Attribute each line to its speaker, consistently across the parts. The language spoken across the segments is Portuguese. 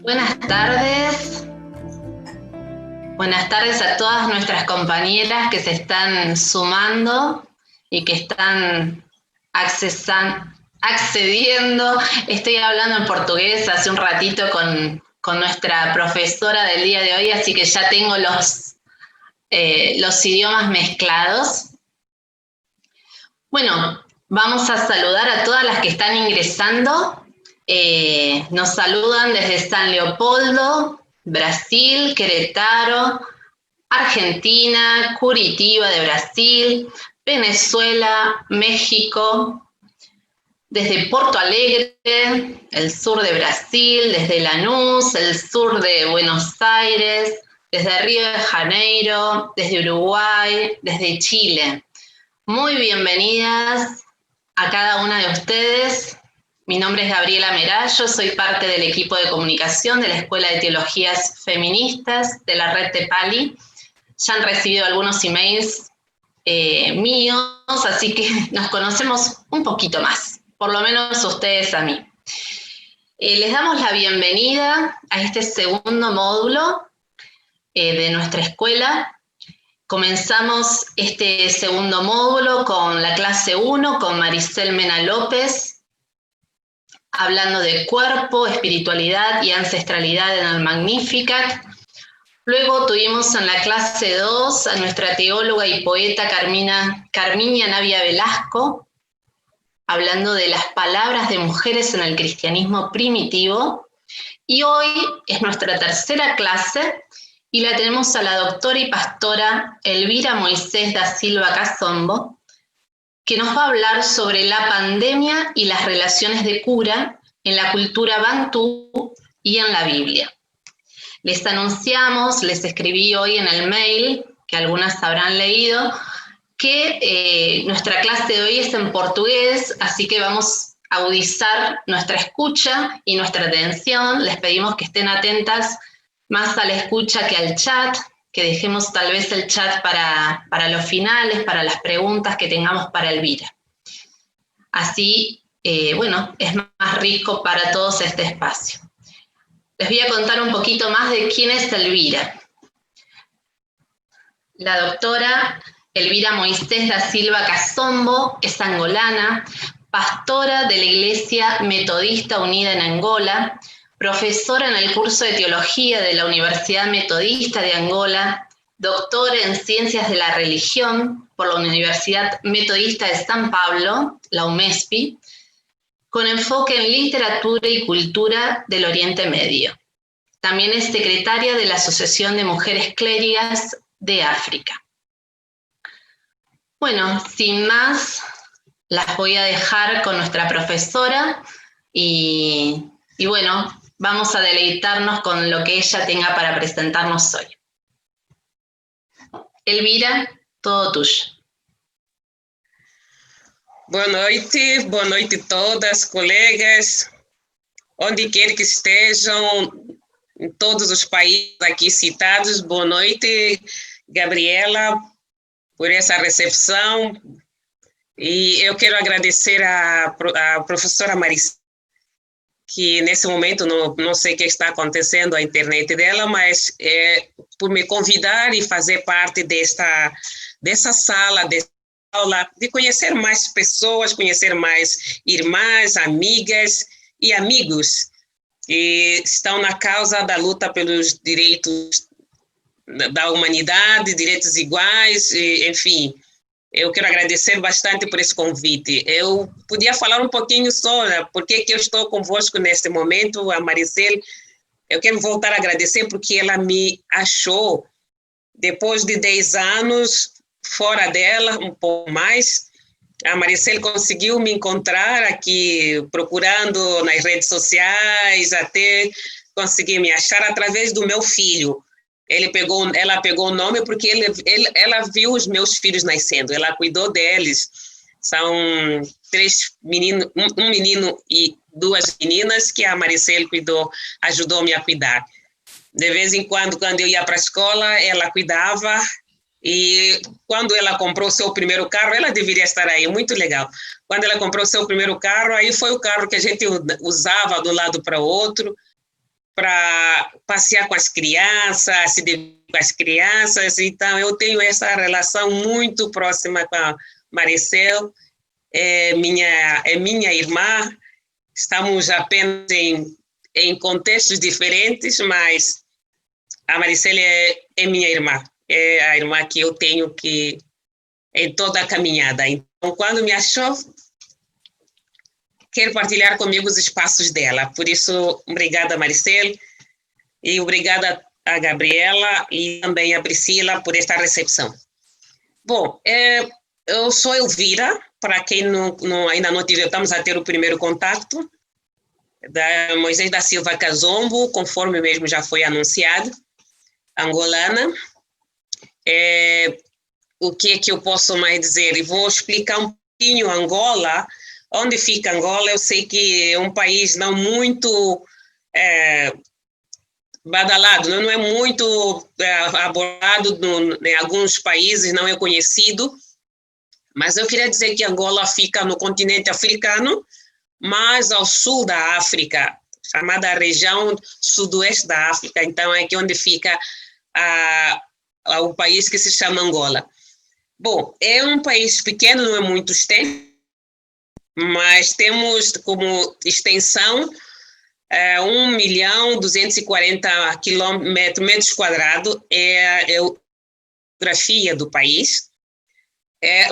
Speaker 1: Buenas tardes. Buenas tardes a todas nuestras compañeras que se están sumando y que están accediendo. Estoy hablando en portugués hace un ratito con nuestra profesora del día de hoy, así que ya tengo los idiomas mezclados. Bueno, vamos a saludar a todas las que están ingresando. Nos saludan desde San Leopoldo, Brasil, Querétaro, Argentina, Curitiba de Brasil, Venezuela, México, desde Porto Alegre, el sur de Brasil, desde Lanús, el sur de Buenos Aires, desde Río de Janeiro, desde Uruguay, desde Chile. Muy bienvenidas a cada una de ustedes. Mi nombre es Gabriela Merallo, soy parte del equipo de comunicación de la Escuela de Teologías Feministas de la red Tepali. Ya han recibido algunos emails míos, así que nos conocemos un poquito más, por lo menos ustedes a mí. Les damos la bienvenida a este segundo módulo de nuestra escuela. Comenzamos este segundo módulo con la clase 1, con Maricel Mena López, hablando de cuerpo, espiritualidad y ancestralidad en el Magnificat. Luego tuvimos en la clase 2 a nuestra teóloga y poeta Carmiña Navia Velasco, hablando de las palabras de mujeres en el cristianismo primitivo. Y hoy es nuestra tercera clase y la tenemos a la doctora y pastora Elvira Moisés da Silva Casombo, que nos va a hablar sobre la pandemia y las relaciones de cura en la cultura bantú y en la Biblia. Les anunciamos, les escribí hoy en el mail, que algunas habrán leído, que nuestra clase de hoy es en portugués, así que vamos a agudizar nuestra escucha y nuestra atención. Les pedimos que estén atentas más a la escucha que al chat, que dejemos tal vez el chat para los finales, para las preguntas que tengamos para Elvira. Así, bueno, es más rico para todos este espacio. Les voy a contar un poquito más de quién es Elvira. La doctora Elvira Moisés da Silva Casombo es angolana, pastora de la Iglesia Metodista Unida en Angola, profesora en el curso de Teología de la Universidad Metodista de Angola, doctora en Ciencias de la Religión por la Universidad Metodista de San Pablo, la UMESPI, con enfoque en literatura y cultura del Oriente Medio. También es secretaria de la Asociación de Mujeres Clérigas de África. Bueno, sin más, las voy a dejar con nuestra profesora y bueno, vamos a deleitarnos con lo que ella tenga para presentarnos hoy. Elvira, todo tuyo.
Speaker 2: Boa noite a todas, colegas, onde quer que estejam, em todos os países aqui citados. Boa noite, Gabriela, por essa recepção. E eu quero agradecer a professora Maricel, que nesse momento não sei o que está acontecendo a internet dela, mas por me convidar e fazer parte dessa sala, aula, de conhecer mais pessoas, conhecer mais irmãs, amigas e amigos que estão na causa da luta pelos direitos da humanidade, direitos iguais, enfim. Eu quero agradecer bastante por esse convite. Eu podia falar um pouquinho só, né, por que eu estou convosco neste momento, a Maricel. Eu quero voltar a agradecer porque ela me achou, depois de 10 anos, fora dela, um pouco mais. A Maricel conseguiu me encontrar aqui, procurando nas redes sociais, até conseguir me achar através do meu filho. Ela pegou o nome porque ela viu os meus filhos nascendo, ela cuidou deles. São 3 meninos, um menino e 2 meninas que a Maricel cuidou, ajudou-me a cuidar. De vez em quando eu ia para a escola, ela cuidava. E quando ela comprou seu primeiro carro, ela deveria estar aí, muito legal. Quando ela comprou seu primeiro carro, aí foi o carro que a gente usava de um lado para o outro. para passear com as crianças, se divertir com as crianças. Então, eu tenho essa relação muito próxima com a Maricel, é minha irmã. Estamos apenas em contextos diferentes, mas a Maricel é minha irmã, é a irmã que eu tenho que em toda a caminhada. Então, quando me achou, quer partilhar comigo os espaços dela. Por isso, obrigada, Maricel, e obrigada a Gabriela e também a Priscila por esta recepção. Bom, eu sou Elvira, para quem ainda não tive, estamos a ter o primeiro contato, da Moisés da Silva Cazombo, conforme mesmo já foi anunciado, angolana. O que é que eu posso mais dizer? E vou explicar um pouquinho Angola. Onde fica Angola? Eu sei que é um país não muito badalado, não é muito abordado em alguns países, não é conhecido, mas eu queria dizer que Angola fica no continente africano, mais ao sul da África, chamada região sudoeste da África. Então, é aqui onde fica o país que se chama Angola. Bom, é um país pequeno, não é muito extenso, mas temos como extensão 1.240.000 metros quadrados, é a geografia do país.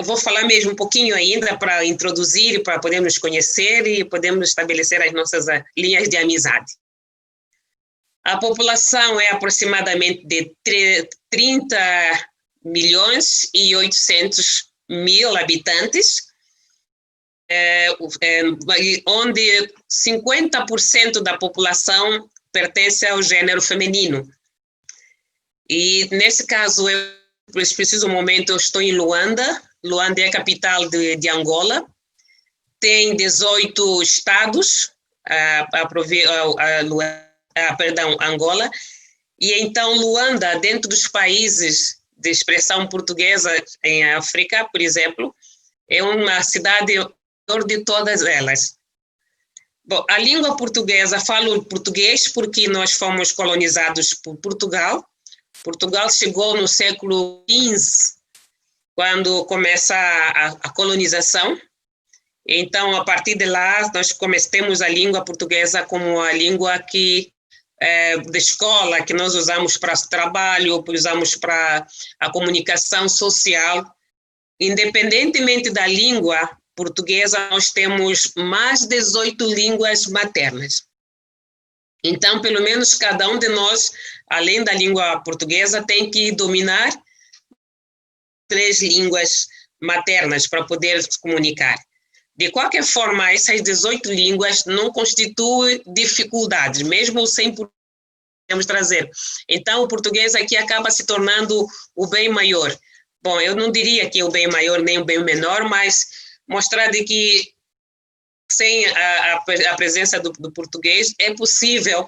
Speaker 2: Vou falar mesmo um pouquinho ainda para introduzir, para podermos conhecer e podermos estabelecer as nossas linhas de amizade. A população é aproximadamente de 30.800.000 habitantes, onde 50% da população pertence ao gênero feminino. E, nesse caso, nesse preciso momento, eu estou em Luanda. Luanda é a capital de Angola. Tem 18 estados, Angola. E, então, Luanda, dentro dos países de expressão portuguesa em África, por exemplo, é uma cidade de todas elas. Bom, a língua portuguesa, falo português porque nós fomos colonizados por Portugal. Portugal chegou no século XV, quando começa a colonização. Então, a partir de lá, nós temos a língua portuguesa como a língua da escola, que nós usamos para o trabalho, usamos para a comunicação social. Independentemente da língua portuguesa, nós temos mais de 18 línguas maternas. Então, pelo menos cada um de nós, além da língua portuguesa, tem que dominar 3 línguas maternas para poder se comunicar. De qualquer forma, essas 18 línguas não constituem dificuldades, mesmo sem podemos trazer. Então, o português aqui acaba se tornando o bem maior. Bom, eu não diria que é o bem maior nem o bem menor, mas mostrar de que sem a presença do português é possível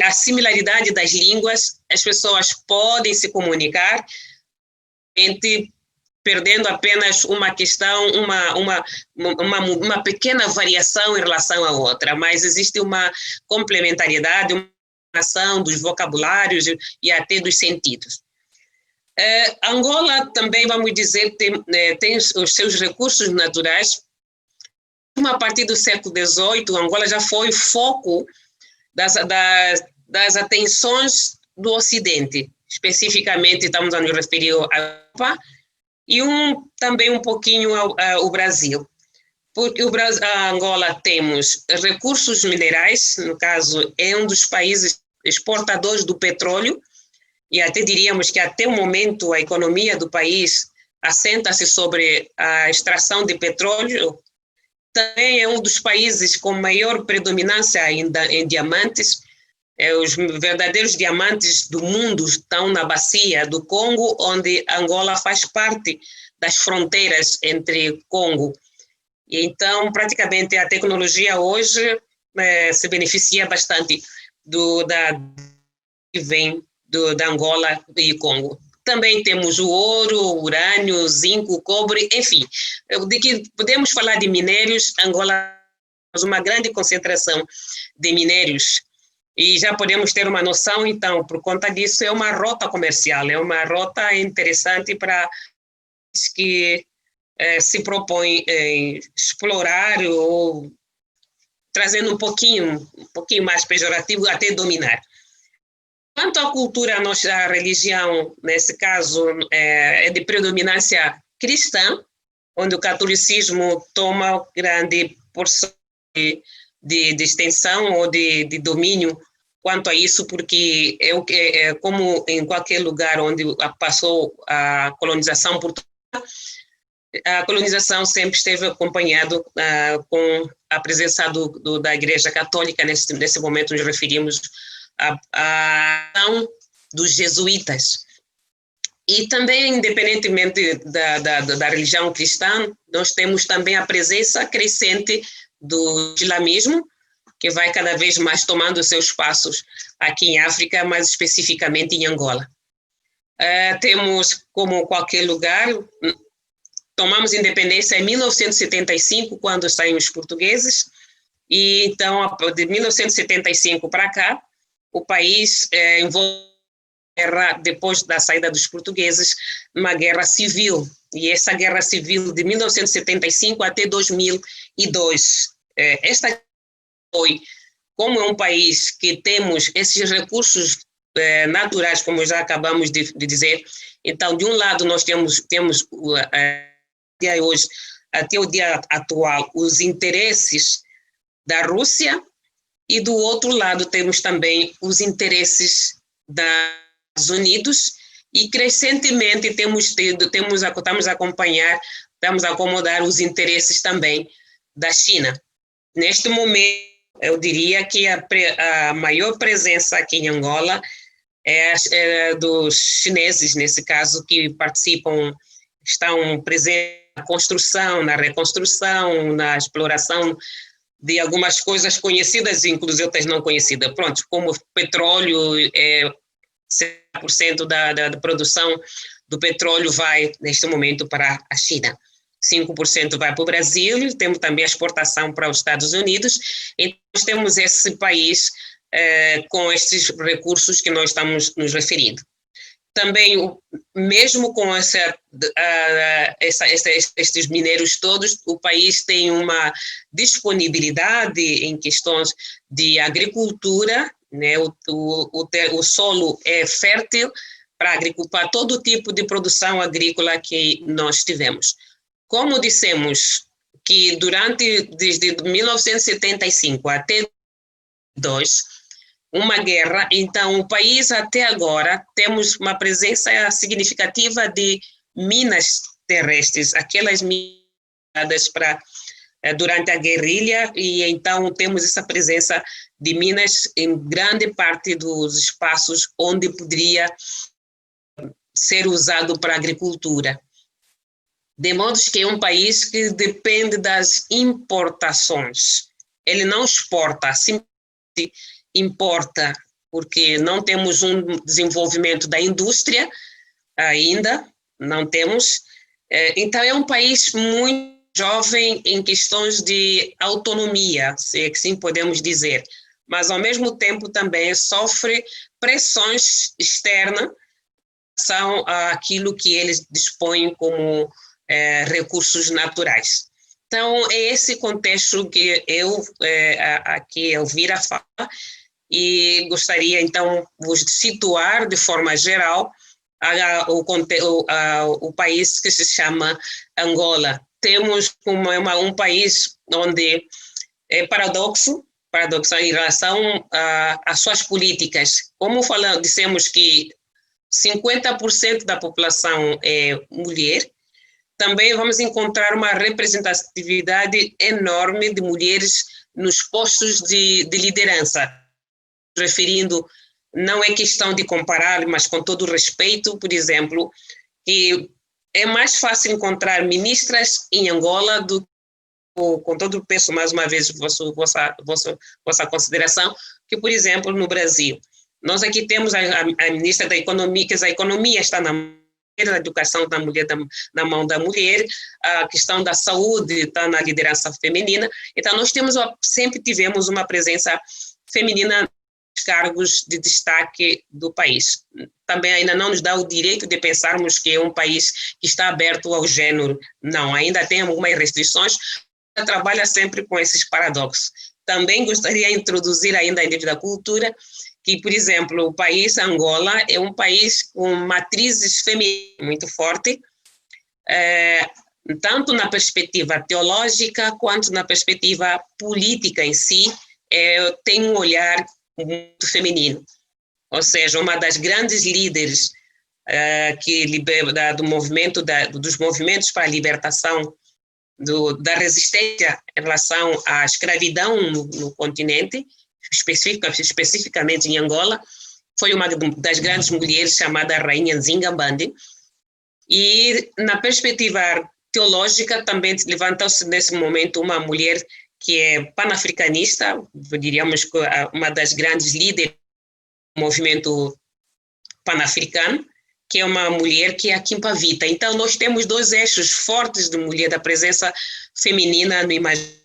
Speaker 2: a similaridade das línguas, as pessoas podem se comunicar, perdendo apenas uma questão, uma pequena variação em relação à outra, mas existe uma complementariedade, uma ação dos vocabulários e até dos sentidos. Angola também, vamos dizer, tem os seus recursos naturais. A partir do século XVIII, Angola já foi foco das atenções do Ocidente. Especificamente, estamos a nos referir à Europa e também um pouquinho ao Brasil. Porque a Angola temos recursos minerais, no caso, é um dos países exportadores do petróleo, e até diríamos que até o momento a economia do país assenta-se sobre a extração de petróleo. Também é um dos países com maior predominância em diamantes. Os verdadeiros diamantes do mundo estão na bacia do Congo, onde Angola faz parte das fronteiras entre Congo. E então, praticamente, a tecnologia hoje se beneficia bastante que vem da Angola e Congo. Também temos o ouro, o urânio, o zinco, o cobre, enfim. De que podemos falar de minérios, Angola tem uma grande concentração de minérios. E já podemos ter uma noção, então, por conta disso, é uma rota comercial, é uma rota interessante para que se propõem explorar ou trazendo um pouquinho mais pejorativo, até dominar. Quanto à cultura, a nossa religião, nesse caso, é de predominância cristã, onde o catolicismo toma grande porção de extensão ou de domínio quanto a isso, porque como em qualquer lugar onde passou a colonização portuguesa, a colonização sempre esteve acompanhado com a presença da Igreja Católica. Nesse momento nos referimos à ação dos jesuítas. E também, independentemente da religião cristã, nós temos também a presença crescente do islamismo, que vai cada vez mais tomando seus passos aqui em África, mais especificamente em Angola. Temos, como qualquer lugar, tomamos independência em 1975, quando saíram os portugueses, e então, de 1975 para cá, o país envolve guerra, depois da saída dos portugueses, uma guerra civil, e essa guerra civil de 1975 até 2002. Esta foi, como é um país que temos esses recursos naturais, como já acabamos de dizer, então, de um lado, nós temos hoje, até o dia atual, os interesses da Rússia, e do outro lado temos também os interesses dos Estados Unidos, e crescentemente estamos a acomodar os interesses também da China. Neste momento, eu diria que a maior presença aqui em Angola é dos chineses, nesse caso, que participam, estão presentes na construção, na reconstrução, na exploração de algumas coisas conhecidas, inclusive outras não conhecidas. Pronto, como petróleo, 100% da produção do petróleo vai, neste momento, para a China. 5% vai para o Brasil, temos também a exportação para os Estados Unidos, então nós temos esse país com esses recursos que nós estamos nos referindo. Também, mesmo com estes minérios todos, o país tem uma disponibilidade em questões de agricultura, né? O solo é fértil para todo tipo de produção agrícola que nós tivemos. Como dissemos que desde 1975 até 2002, uma guerra, então o país até agora temos uma presença significativa de minas terrestres, aquelas minas durante a guerrilha, e então temos essa presença de minas em grande parte dos espaços onde poderia ser usado para a agricultura. De modo que é um país que depende das importações. Ele não exporta, simplesmente importa, porque não temos um desenvolvimento da indústria ainda, não temos. Então, é um país muito jovem em questões de autonomia, se assim podemos dizer, mas, ao mesmo tempo, também sofre pressões externas são aquilo que eles dispõem como recursos naturais. Então, é esse contexto que eu aqui Elvira fala, e gostaria, então, de situar de forma geral o país que se chama Angola. Temos um país onde é paradoxo em relação às suas políticas. Como dissemos que 50% da população é mulher, também vamos encontrar uma representatividade enorme de mulheres nos postos de liderança. Referindo, não é questão de comparar, mas com todo o respeito, por exemplo, que é mais fácil encontrar ministras em Angola do que, com todo o peso, mais uma vez, vossa consideração, que, por exemplo, no Brasil. Nós aqui temos a ministra da Economia, que a economia está na mão da educação da mulher, na mão da mulher, a questão da saúde está na liderança feminina. Então, nós sempre tivemos uma presença feminina cargos de destaque do país. Também ainda não nos dá o direito de pensarmos que é um país que está aberto ao género. Não, ainda tem algumas restrições, trabalha sempre com esses paradoxos. Também gostaria de introduzir ainda em nível da cultura que, por exemplo, o país Angola é um país com matrizes femininas muito forte, tanto na perspectiva teológica quanto na perspectiva política em si, tem um olhar muito feminino. Ou seja, uma das grandes líderes do movimento, dos movimentos para a libertação da resistência em relação à escravidão no continente, especificamente em Angola, foi uma das grandes mulheres chamada Rainha Nzinga Mbande. E na perspectiva teológica também levantou-se nesse momento uma mulher que é panafricanista, diríamos que uma das grandes líderes do movimento panafricano, que é uma mulher que é a Kimpa Vita. Então, nós temos dois eixos fortes de mulher, da presença feminina no imaginário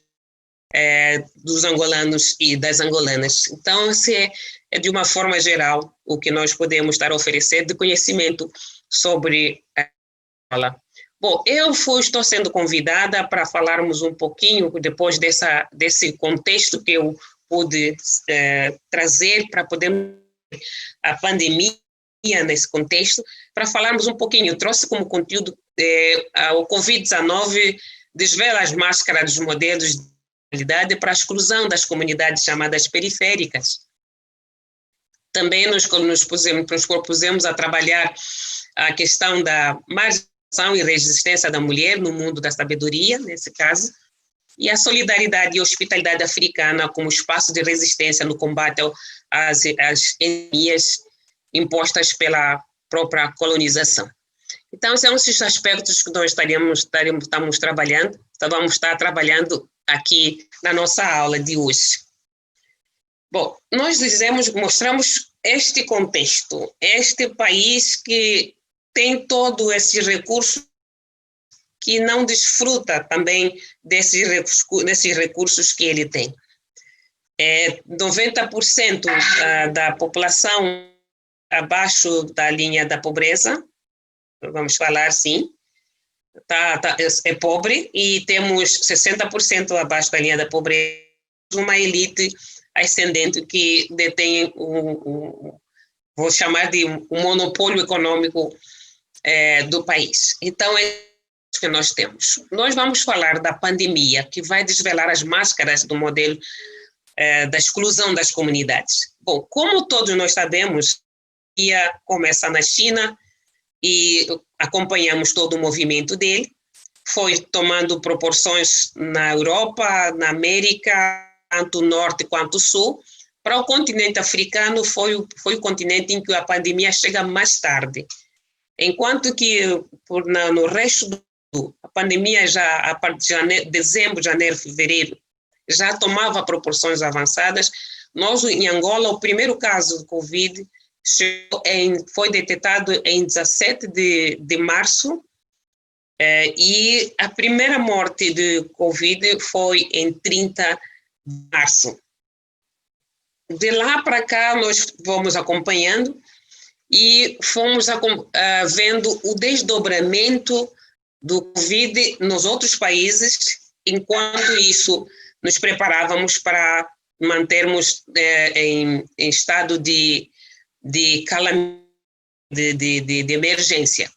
Speaker 2: dos angolanos e das angolanas. Então, esse é, de uma forma geral, o que nós podemos estar a oferecer de conhecimento sobre a Angola. Bom, estou sendo convidada para falarmos um pouquinho, depois desse contexto que eu pude trazer para poder a pandemia nesse contexto, para falarmos um pouquinho. Eu trouxe como conteúdo o Covid-19 desvela as máscaras dos modelos de realidade para a exclusão das comunidades chamadas periféricas. Também nos propusemos a trabalhar a questão da marginalização e resistência da mulher no mundo da sabedoria, nesse caso, e a solidariedade e hospitalidade africana como espaço de resistência no combate às etnias impostas pela própria colonização. Então, são esses aspectos que nós estamos trabalhando, vamos estar trabalhando aqui na nossa aula de hoje. Bom, nós mostramos este contexto, este país que tem todo esse recurso, que não desfruta também desses recursos que ele tem. 90% da população abaixo da linha da pobreza, vamos falar assim, é pobre, e temos 60% abaixo da linha da pobreza, uma elite ascendente que detém vou chamar de um monopólio econômico do país. Então, é isso que nós temos. Nós vamos falar da pandemia, que vai desvelar as máscaras do modelo da exclusão das comunidades. Bom, como todos nós sabemos, começa na China e acompanhamos todo o movimento dele, foi tomando proporções na Europa, na América, tanto norte quanto sul. Para o continente africano foi o continente em que a pandemia chega mais tarde, enquanto que no resto do mundo, a pandemia já a partir de dezembro, janeiro, fevereiro, já tomava proporções avançadas. Nós, em Angola, o primeiro caso de Covid foi detectado em 17 de março, e a primeira morte de Covid foi em 30 de março. De lá para cá, nós fomos acompanhando e fomos vendo o desdobramento do Covid nos outros países, enquanto isso nos preparávamos para mantermos em estado de calamidade, de emergência.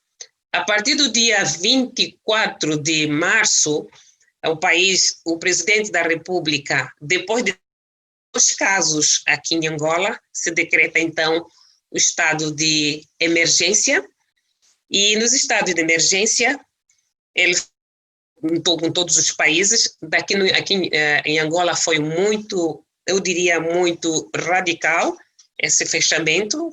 Speaker 2: A partir do dia 24 de março, o presidente da República, depois de os casos aqui em Angola, se decreta então o estado de emergência, e nos estados de emergência, ele com todos os países, aqui em Angola foi muito, eu diria, muito radical esse fechamento,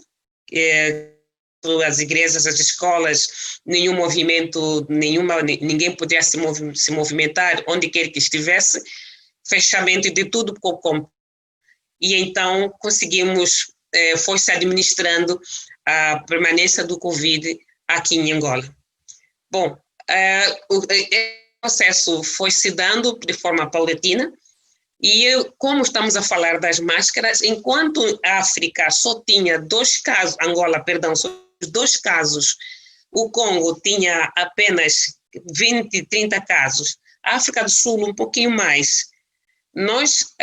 Speaker 2: as igrejas, as escolas, nenhum movimento, ninguém podia se movimentar onde quer que estivesse, fechamento de tudo e então conseguimos, foi-se administrando a permanência do Covid aqui em Angola. Bom, o processo foi se dando de forma paulatina, E como estamos a falar das máscaras, enquanto a África só tinha 2 casos, Angola, perdão, só 2 casos, o Congo tinha apenas 20, 30 casos, a África do Sul um pouquinho mais. Nós,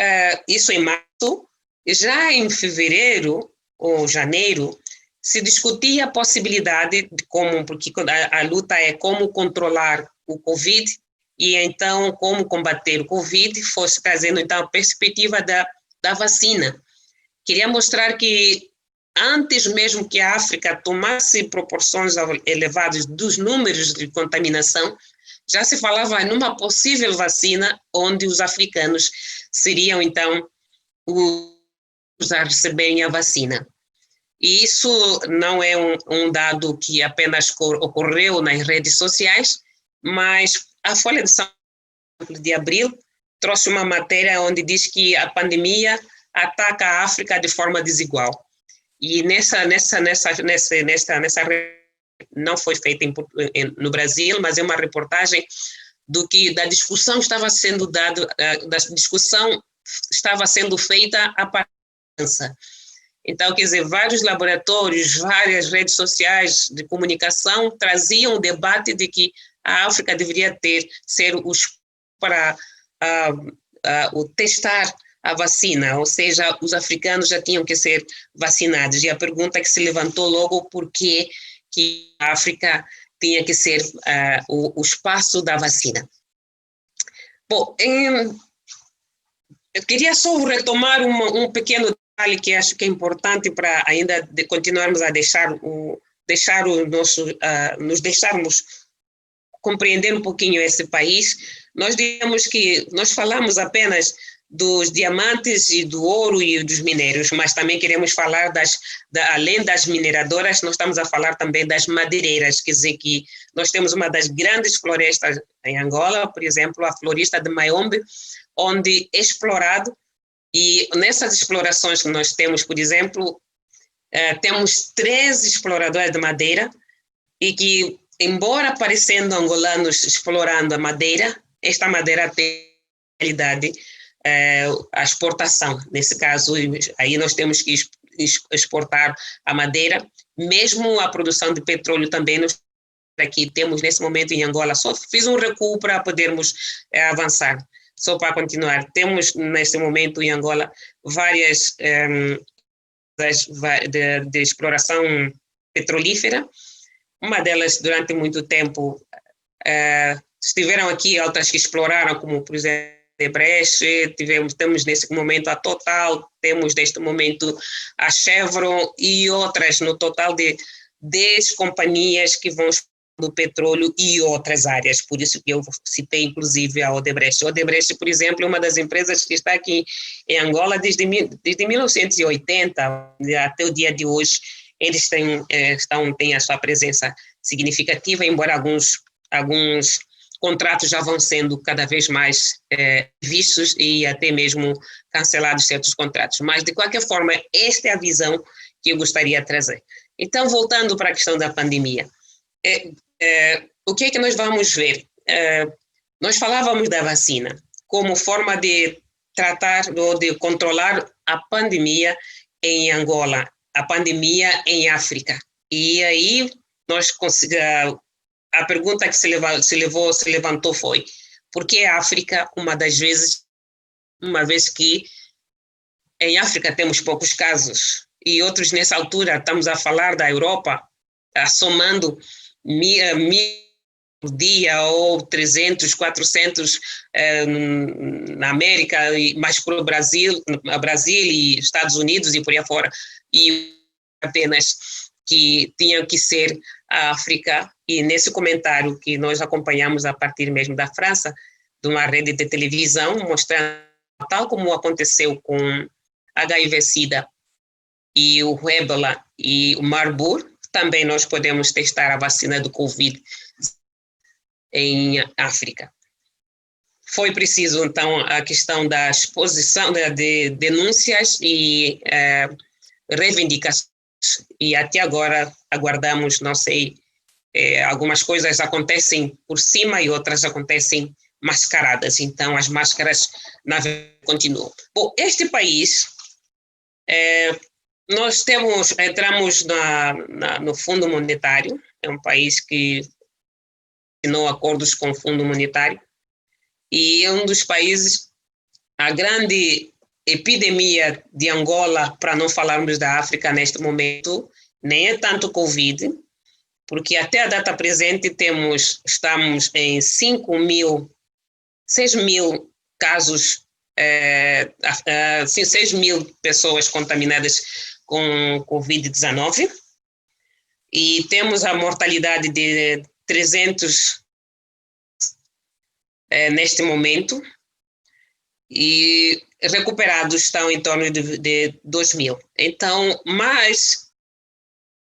Speaker 2: isso em março, já em fevereiro ou janeiro, se discutia a possibilidade de como, porque a luta é como controlar o Covid, e então como combater o Covid, fosse trazendo então a perspectiva da vacina. Queria mostrar que antes mesmo que a África tomasse proporções elevadas dos números de contaminação, já se falava numa possível vacina onde os africanos seriam então os a receberem a vacina. E isso não é um dado que apenas ocorreu nas redes sociais, mas a Folha de São Paulo de abril trouxe uma matéria onde diz que a pandemia ataca a África de forma desigual. E nessa não foi feita no Brasil, mas é uma reportagem da discussão estava sendo feita a partir da França. Então, quer dizer, vários laboratórios, várias redes sociais de comunicação traziam o debate de que a África deveria ser para testar a vacina, ou seja, os africanos já tinham que ser vacinados. E a pergunta que se levantou logo, por que a África tinha que ser o espaço da vacina? Bom, eu queria só retomar um pequeno detalhe que acho que é importante para ainda continuarmos a nos deixarmos compreender um pouquinho esse país. Nós digamos que nós falamos apenas dos diamantes e do ouro e dos minérios, mas também queremos falar além das mineradoras, nós estamos a falar também das madeireiras, quer dizer que nós temos uma das grandes florestas em Angola, por exemplo, a floresta de Maiombe, onde é explorado, e nessas explorações que nós temos, por exemplo, temos 13 exploradores de madeira, e que, embora parecendo angolanos explorando a madeira, esta madeira tem realidade a exportação. Nesse caso, aí nós temos que exportar a madeira, mesmo a produção de petróleo também. Aqui temos nesse momento em Angola, só fiz um recuo para podermos avançar, só para continuar. Temos nesse momento em Angola várias de exploração petrolífera. Uma delas durante muito tempo estiveram aqui, outras que exploraram, como por exemplo Odebrecht, temos nesse momento a Total, temos neste momento a Chevron e outras, no total de 10 companhias que vão do petróleo e outras áreas, por isso que eu citei inclusive a Odebrecht. A Odebrecht, por exemplo, é uma das empresas que está aqui em Angola desde 1980 até o dia de hoje. Eles têm a sua presença significativa, embora alguns contratos já vão sendo cada vez mais vistos e até mesmo cancelados certos contratos. Mas, de qualquer forma, esta é a visão que eu gostaria de trazer. Então, voltando para a questão da pandemia, o que é que nós vamos ver? Nós falávamos da vacina como forma de tratar ou de controlar a pandemia em Angola, a pandemia em África. E aí, a pergunta que se levantou foi: por que a África, uma vez que em África temos poucos casos, e outros nessa altura estamos a falar da Europa, somando 1.000 por dia ou 300, 400 na América, mais para o Brasil e Estados Unidos e por aí afora, e apenas que tinha que ser a África. E nesse comentário que nós acompanhamos a partir mesmo da França, de uma rede de televisão, mostrando tal como aconteceu com HIV-Sida e o Ébola e o Marburg, também nós podemos testar a vacina do Covid em África. Foi preciso, então, a questão da exposição de denúncias e reivindicações, e até agora aguardamos, não sei, algumas coisas acontecem por cima e outras acontecem mascaradas, então as máscaras na verdade continuam. Bom, este país, nós entramos no Fundo Monetário, é um país que assinou acordos com o Fundo Monetário, e é um dos países, a grande epidemia de Angola, para não falarmos da África neste momento, nem é tanto Covid, porque até a data presente estamos em 6 mil casos, 6 mil pessoas contaminadas com Covid-19, e temos a mortalidade de 300 neste momento, e recuperados estão em torno de 2 mil. Então, mas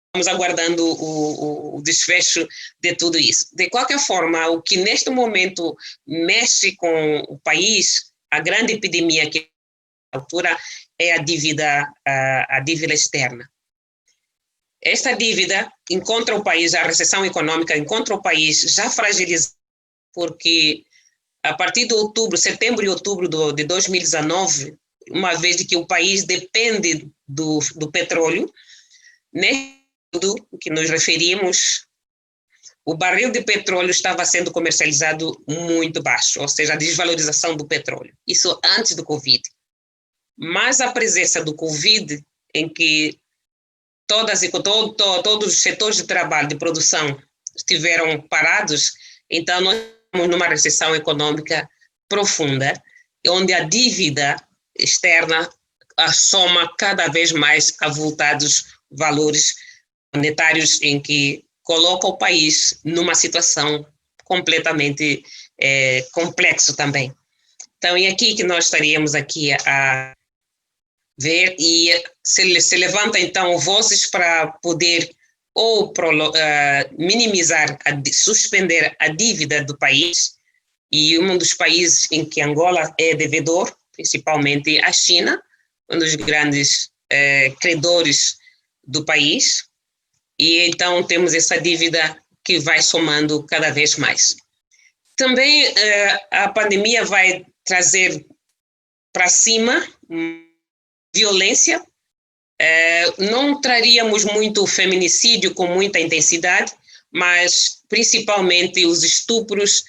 Speaker 2: estamos aguardando o desfecho de tudo isso. De qualquer forma, o que neste momento mexe com o país, a grande epidemia que à altura é a dívida externa. Esta dívida encontra o país, a recessão econômica encontra o país já fragilizado, porque a partir de setembro e outubro de 2019, uma vez que o país depende do petróleo, nesse período que nos referimos, o barril de petróleo estava sendo comercializado muito baixo, ou seja, a desvalorização do petróleo. Isso antes do Covid. Mas a presença do Covid, em que todos os setores de trabalho, de produção, estiveram parados, então nós estamos numa recessão econômica profunda, onde a dívida externa soma cada vez mais avultados valores monetários, em que coloca o país numa situação completamente complexa também. Então, é aqui que nós estaríamos aqui a ver, e se levanta então vozes para poder ou minimizar, suspender a dívida do país, e um dos países em que Angola é devedor, principalmente a China, um dos grandes credores do país, e então temos essa dívida que vai somando cada vez mais. Também a pandemia vai trazer para cima violência. Não traríamos muito feminicídio com muita intensidade, mas principalmente os estupros,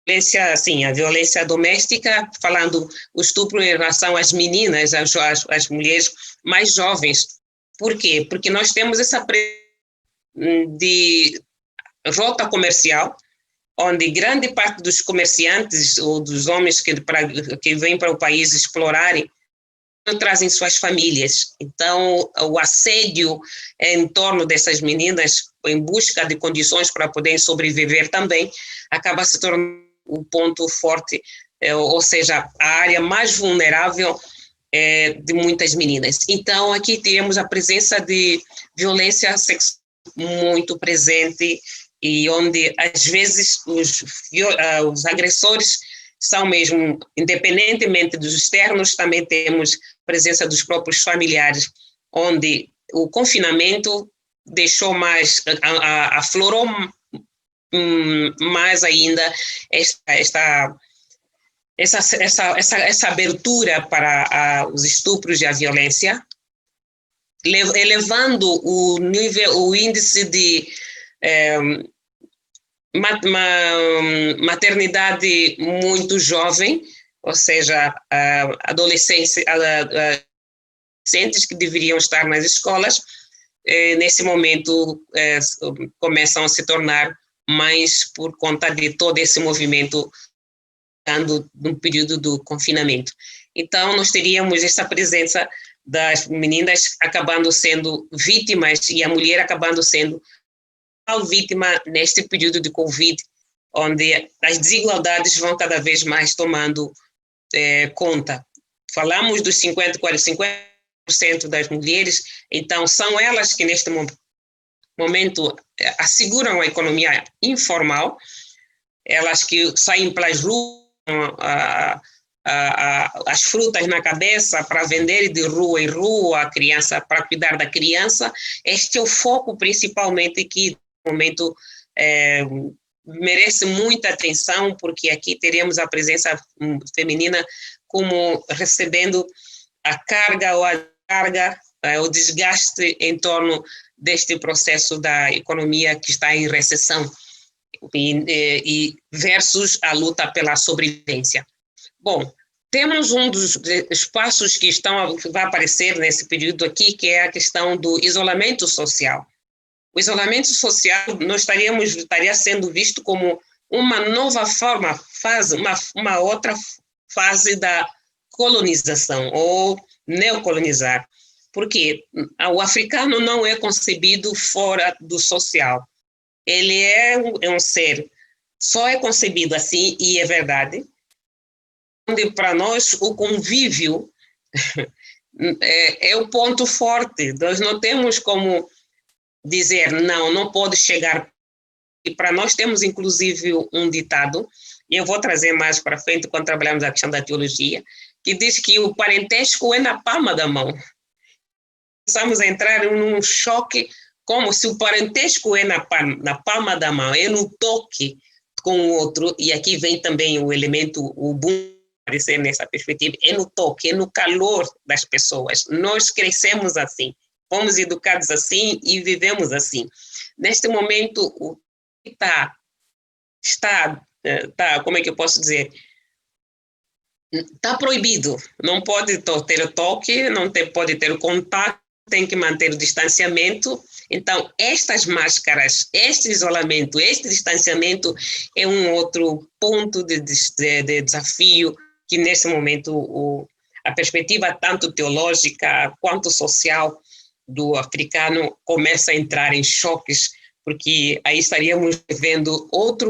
Speaker 2: a violência doméstica, falando o estupro em relação às meninas, às mulheres mais jovens. Por quê? Porque nós temos essa de rota comercial, onde grande parte dos comerciantes ou dos homens que vêm para o país explorarem trazem suas famílias. Então, o assédio em torno dessas meninas, em busca de condições para poderem sobreviver também, acaba se tornando um ponto forte, ou seja, a área mais vulnerável de muitas meninas. Então, aqui temos a presença de violência sexual muito presente, e onde, às vezes, os agressores são mesmo, independentemente dos externos, também temos presença dos próprios familiares, onde o confinamento deixou mais, aflorou mais ainda essa abertura para os estupros e a violência, elevando o índice de maternidade muito jovem, ou seja, adolescentes que deveriam estar nas escolas, nesse momento começam a se tornar mães por conta de todo esse movimento no período do confinamento. Então, nós teríamos essa presença das meninas acabando sendo vítimas, e a mulher acabando sendo a vítima neste período de Covid, onde as desigualdades vão cada vez mais tomando conta. Falamos dos 50% das mulheres, então são elas que neste momento asseguram a economia informal, elas que saem para as ruas, as frutas na cabeça para vender de rua em rua, a criança, para cuidar da criança. Este é o foco principalmente que no momento merece muita atenção, porque aqui teremos a presença feminina como recebendo a carga ou o desgaste em torno deste processo da economia que está em recessão e versus a luta pela sobrevivência. Bom, temos um dos espaços que vai aparecer nesse período aqui, que é a questão do isolamento social. O isolamento social estaria sendo visto como uma nova uma outra fase da colonização ou neocolonizar. Porque o africano não é concebido fora do social. Ele é um ser, só é concebido assim, e é verdade, onde para nós o convívio é o ponto forte. Nós não temos como dizer, não pode chegar. E para nós temos, inclusive, um ditado, e eu vou trazer mais para frente, quando trabalhamos a questão da teologia, que diz que o parentesco é na palma da mão. Começamos a entrar em um choque, como se o parentesco é na palma da mão, é no toque com o outro, e aqui vem também o elemento, o boom, aparecer nessa perspectiva, é no toque, é no calor das pessoas. Nós crescemos assim, fomos educados assim e vivemos assim. Neste momento, o que está, como é que eu posso dizer? Está proibido, não pode ter o toque, não pode ter o contato, tem que manter o distanciamento. Então, estas máscaras, este isolamento, este distanciamento é um outro ponto de desafio que, nesse momento, a perspectiva tanto teológica quanto social do africano começa a entrar em choques, porque aí estaríamos vendo outra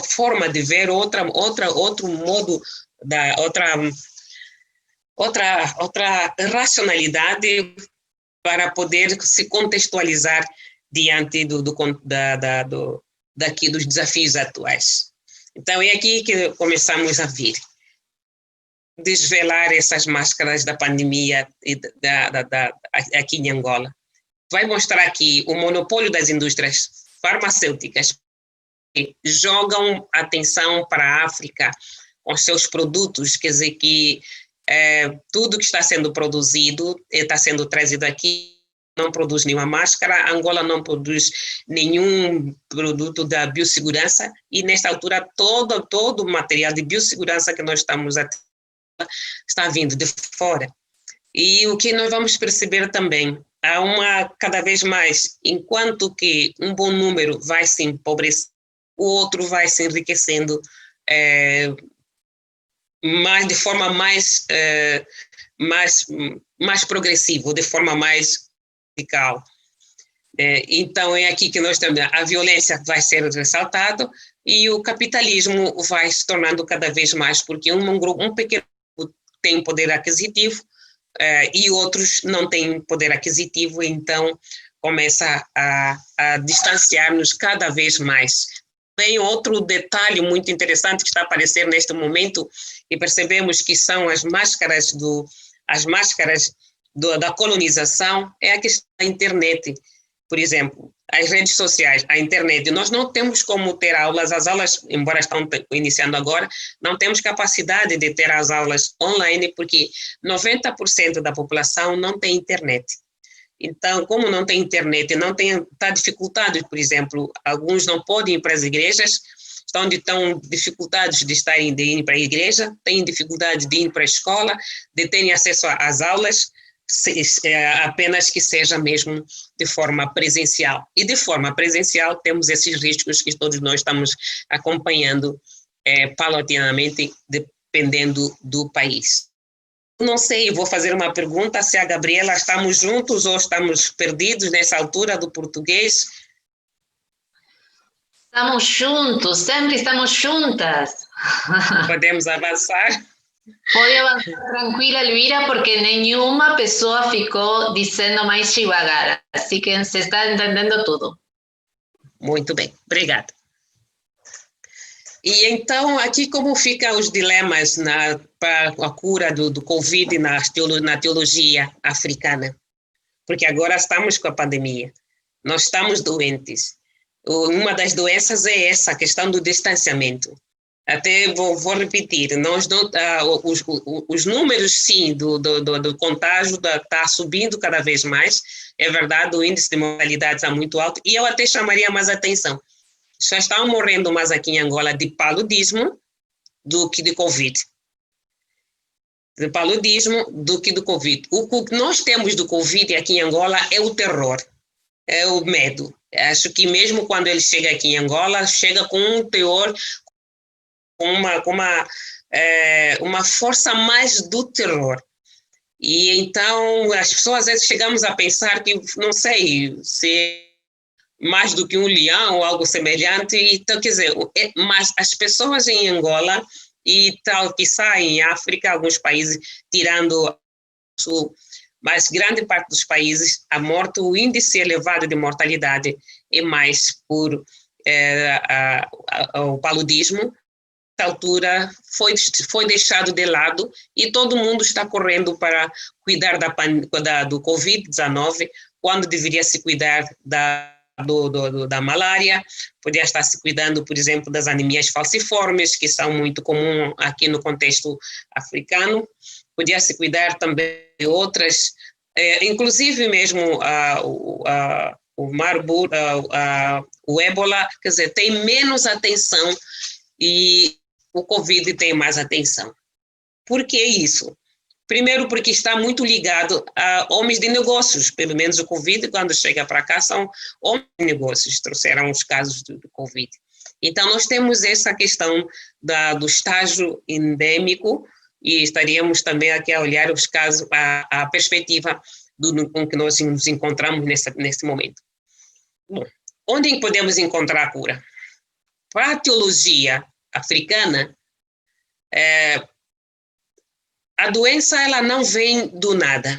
Speaker 2: forma de ver, outro modo, outra racionalidade para poder se contextualizar diante daqui dos desafios atuais. Então, é aqui que começamos a vir. Desvelar essas máscaras da pandemia aqui em Angola. Vai mostrar que o monopólio das indústrias farmacêuticas que jogam atenção para a África com seus produtos, quer dizer que tudo que está sendo produzido está sendo trazido aqui, não produz nenhuma máscara, Angola não produz nenhum produto da biossegurança, e nesta altura todo o material de biossegurança que nós estamos a está vindo de fora. E o que nós vamos perceber também, há cada vez mais, enquanto que um bom número vai se empobrecer, o outro vai se enriquecendo de forma mais progressiva, de forma mais radical. Então, é aqui que nós temos, a violência vai ser ressaltada e o capitalismo vai se tornando cada vez mais, porque um pequeno tem poder aquisitivo e outros não têm poder aquisitivo, então começa a distanciar-nos cada vez mais. Tem outro detalhe muito interessante que está a aparecer neste momento, e percebemos que são as máscaras da colonização, é a questão da internet. Por exemplo, as redes sociais, a internet, nós não temos como ter aulas, as aulas, embora estão iniciando agora, não temos capacidade de ter as aulas online, porque 90% da população não tem internet. Então, como não tem internet, está dificultado, por exemplo, alguns não podem ir para as igrejas, estão dificultados de ir para a igreja, têm dificuldade de ir para a escola, de terem acesso às aulas, apenas que seja mesmo de forma presencial. E de forma presencial temos esses riscos que todos nós estamos acompanhando paulatinamente, dependendo do país. Não sei, vou fazer uma pergunta se a Gabriela, estamos juntos ou estamos perdidos nessa altura do português?
Speaker 1: Estamos juntos, sempre estamos juntas.
Speaker 2: Podemos avançar?
Speaker 1: Pode avançar tranquila, Elvira, porque nenhuma pessoa ficou dizendo mais devagar, assim que se está entendendo tudo.
Speaker 2: Muito bem, obrigada. E então, aqui como ficam os dilemas para a cura do Covid na teologia africana? Porque agora estamos com a pandemia, nós estamos doentes. Uma das doenças é essa, a questão do distanciamento. Até vou repetir, os números, sim, do contágio está subindo cada vez mais. É verdade, o índice de mortalidade está muito alto. E eu até chamaria mais atenção. Já estão morrendo mais aqui em Angola de paludismo do que de Covid. De paludismo do que do Covid. O que nós temos do Covid aqui em Angola é o terror, é o medo. Acho que mesmo quando ele chega aqui em Angola, chega com um teor, com uma força mais do terror. E então as pessoas às vezes chegamos a pensar que, não sei, se mais do que um leão ou algo semelhante. Então, quer dizer, mas as pessoas em Angola e tal, quiçá em África, alguns países, tirando o Sul, mas grande parte dos países, o índice elevado de mortalidade é mais por o paludismo. Nessa altura foi deixado de lado e todo mundo está correndo para cuidar do Covid-19, quando deveria se cuidar da malária, poderia estar se cuidando, por exemplo, das anemias falciformes, que são muito comuns aqui no contexto africano, podia se cuidar também de outras, inclusive mesmo o Marburg, o ébola, quer dizer, tem menos atenção e o Covid tem mais atenção. Por que isso? Primeiro, porque está muito ligado a homens de negócios, pelo menos o Covid, quando chega para cá, são homens de negócios, trouxeram os casos do Covid. Então, nós temos essa questão do estágio endêmico e estaríamos também aqui a olhar os casos, a perspectiva com que nós nos encontramos nesse momento. Bom, onde podemos encontrar a cura? Para a teologia africana, a doença ela não vem do nada.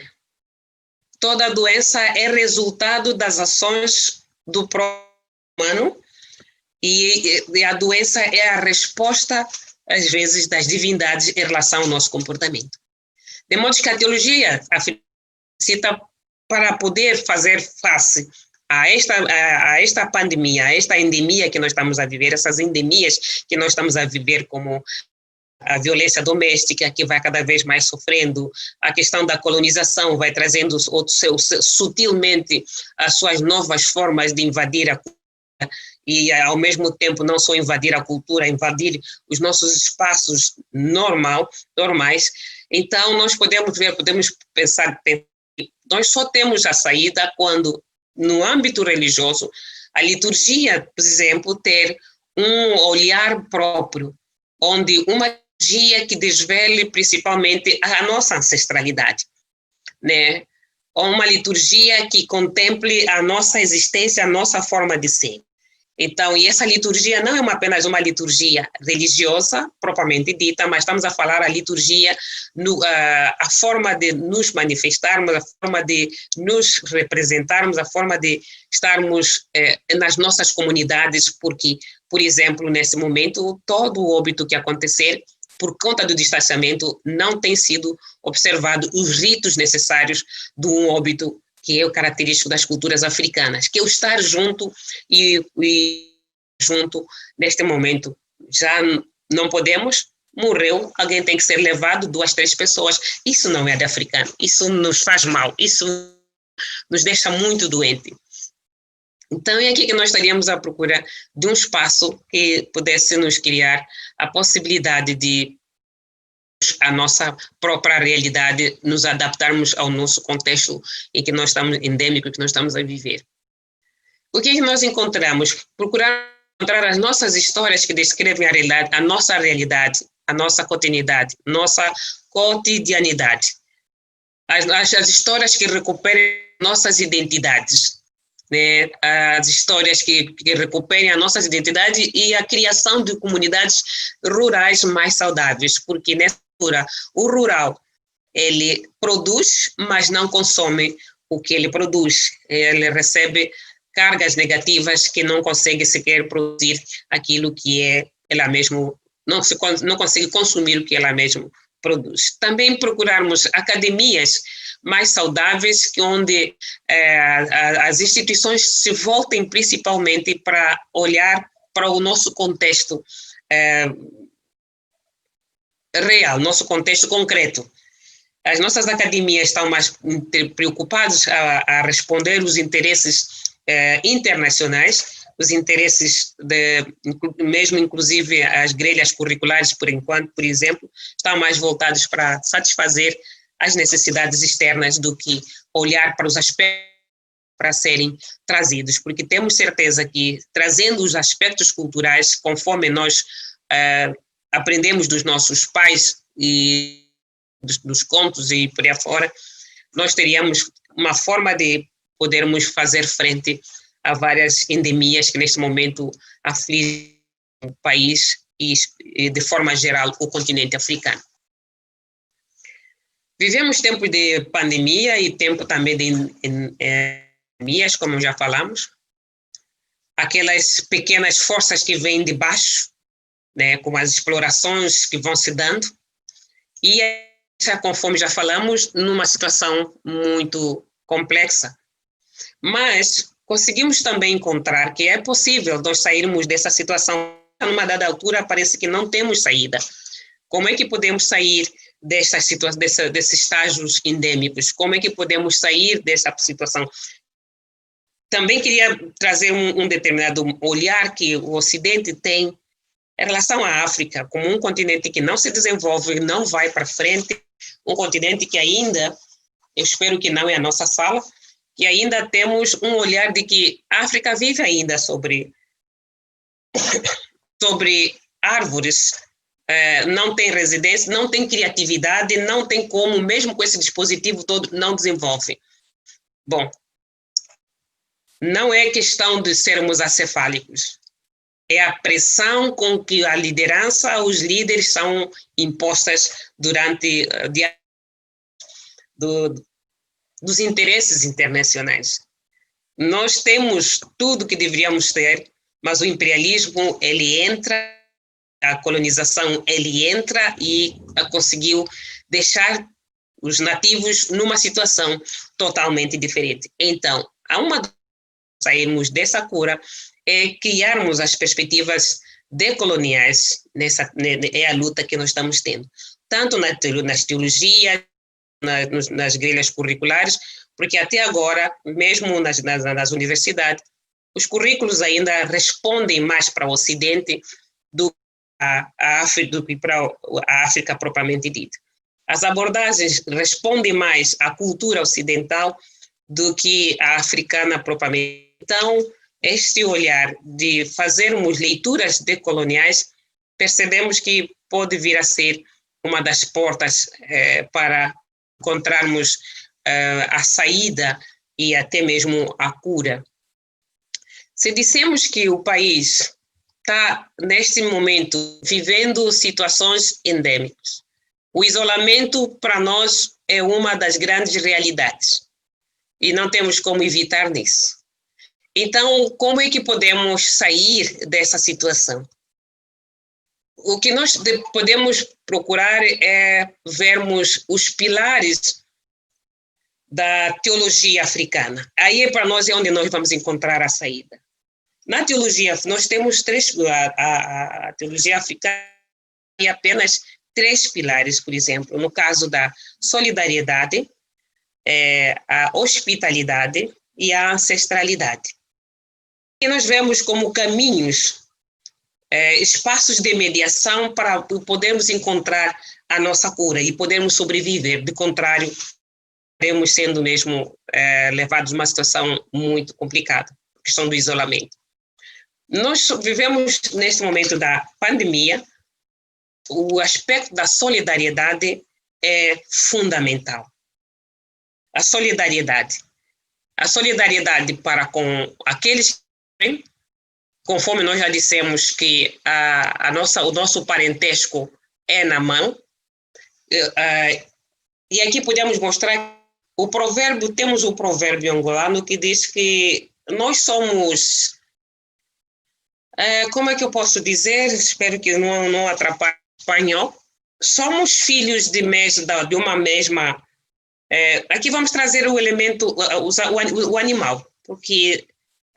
Speaker 2: Toda doença é resultado das ações do próprio humano e a doença é a resposta, às vezes, das divindades em relação ao nosso comportamento. De modo que a teologia africana, para poder fazer face a esta pandemia, a esta endemia que nós estamos a viver, essas endemias que nós estamos a viver, como a violência doméstica, que vai cada vez mais sofrendo, a questão da colonização vai trazendo sutilmente as suas novas formas de invadir a cultura e, ao mesmo tempo, não só invadir a cultura, invadir os nossos espaços normais. Então, nós podemos pensar que nós só temos a saída quando, no âmbito religioso, a liturgia, por exemplo, ter um olhar próprio, onde uma liturgia que desvele principalmente a nossa ancestralidade, né? Ou uma liturgia que contemple a nossa existência, a nossa forma de ser. Então, e essa liturgia não é apenas uma liturgia religiosa, propriamente dita, mas estamos a falar a liturgia, a forma de nos manifestarmos, a forma de nos representarmos, a forma de estarmos nas nossas comunidades, porque, por exemplo, nesse momento, todo o óbito que acontecer, por conta do distanciamento, não tem sido observado os ritos necessários de um óbito que é o característico das culturas africanas, que é o estar junto e junto neste momento. Já não podemos, morreu, alguém tem que ser levado, 2, 3 pessoas, isso não é de africano, isso nos faz mal, isso nos deixa muito doente. Então, é aqui que nós estaríamos à procura de um espaço que pudesse nos criar a possibilidade de a nossa própria realidade, nos adaptarmos ao nosso contexto em que nós estamos endêmico, que nós estamos a viver. O que nós encontramos? Procurar encontrar as nossas histórias que descrevem a nossa realidade, a nossa cotidianidade, nossa cotidianidade. As histórias que recuperem nossas identidades, né? As histórias que recuperem as nossas identidades e a criação de comunidades rurais mais saudáveis, porque nessa altura o rural, ele produz, mas não consome o que ele produz. Ele recebe cargas negativas que não consegue sequer produzir aquilo que ela mesmo, não consegue consumir o que ela mesmo produz. Também procurarmos academias mais saudáveis, onde as instituições se voltem principalmente para olhar para o nosso contexto real, nosso contexto concreto. As nossas academias estão mais preocupadas a responder os interesses internacionais, os interesses mesmo inclusive as grelhas curriculares, por enquanto, por exemplo, estão mais voltados para satisfazer as necessidades externas do que olhar para os aspectos para serem trazidos, porque temos certeza que, trazendo os aspectos culturais, conforme nós aprendemos dos nossos pais e dos contos e por aí afora, nós teríamos uma forma de podermos fazer frente a várias endemias que neste momento afligem o país e de forma geral o continente africano. Vivemos tempo de pandemia e tempo também de endemias, como já falamos. Aquelas pequenas forças que vêm de baixo, né, com as explorações que vão se dando, e conforme já falamos, numa situação muito complexa. Mas conseguimos também encontrar que é possível nós sairmos dessa situação. Numa dada altura, parece que não temos saída. Como é que podemos sair desses estágios endêmicos? Como é que podemos sair dessa situação? Também queria trazer um determinado olhar que o Ocidente tem em relação à África, como um continente que não se desenvolve, não vai para frente, um continente que ainda, eu espero que não é a nossa sala, que ainda temos um olhar de que a África vive ainda sobre árvores, não tem residência, não tem criatividade, não tem como, mesmo com esse dispositivo todo, não desenvolve. Bom, não é questão de sermos acefálicos, é a pressão com que a liderança, os líderes são impostas durante dos interesses internacionais. Nós temos tudo que deveríamos ter, mas o imperialismo, ele entra, a colonização, ele entra e conseguiu deixar os nativos numa situação totalmente diferente. Então, há uma sairmos dessa cura é criarmos as perspectivas decoloniais, é a luta que nós estamos tendo, tanto nas teologias, nas grelhas curriculares, porque até agora, mesmo nas universidades, os currículos ainda respondem mais para o Ocidente do que para a África propriamente dita. As abordagens respondem mais à cultura ocidental do que à africana propriamente. Então, este olhar de fazermos leituras decoloniais, percebemos que pode vir a ser uma das portas para encontrarmos a saída e até mesmo a cura. Se dissemos que o país está, neste momento, vivendo situações endêmicas, o isolamento, para nós, é uma das grandes realidades. E não temos como evitar nisso. Então, como é que podemos sair dessa situação? O que nós podemos procurar é vermos os pilares da teologia africana. Aí, para nós, é onde nós vamos encontrar a saída. Na teologia, nós temos a teologia africana tem apenas 3 pilares, por exemplo, no caso da solidariedade, a hospitalidade e a ancestralidade. E nós vemos como caminhos, espaços de mediação para podermos encontrar a nossa cura e podermos sobreviver. De contrário, estaremos sendo mesmo levados a uma situação muito complicada, a questão do isolamento. Nós vivemos, neste momento da pandemia, o aspecto da solidariedade é fundamental. A solidariedade para com aqueles que, conforme nós já dissemos que o nosso parentesco é na mão, e aqui podemos mostrar temos o provérbio angolano que diz que nós somos, como é que eu posso dizer, espero que não atrapalhe o espanhol, somos filhos de uma mesma Aqui vamos trazer o elemento, o animal, porque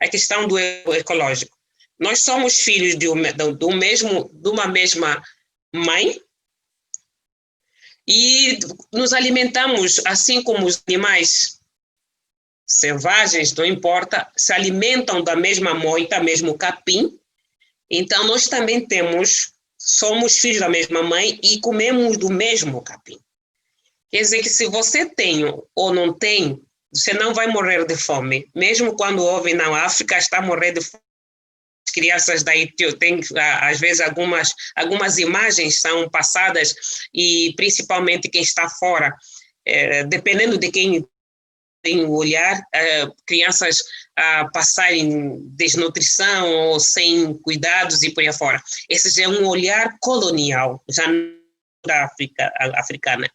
Speaker 2: a questão do ecológico. Nós somos filhos de uma mesma mãe e nos alimentamos, assim como os animais selvagens, não importa, se alimentam da mesma moita, mesmo capim. Então, nós também somos filhos da mesma mãe e comemos do mesmo capim. Quer dizer que se você tem ou não tem, você não vai morrer de fome. Mesmo quando houve na África, está a morrer de fome. As crianças da Etiópia, às vezes algumas imagens são passadas e principalmente quem está fora, dependendo de quem tem o olhar, crianças a passarem desnutrição ou sem cuidados e por aí fora. Esse já é um olhar colonial, já da África africana.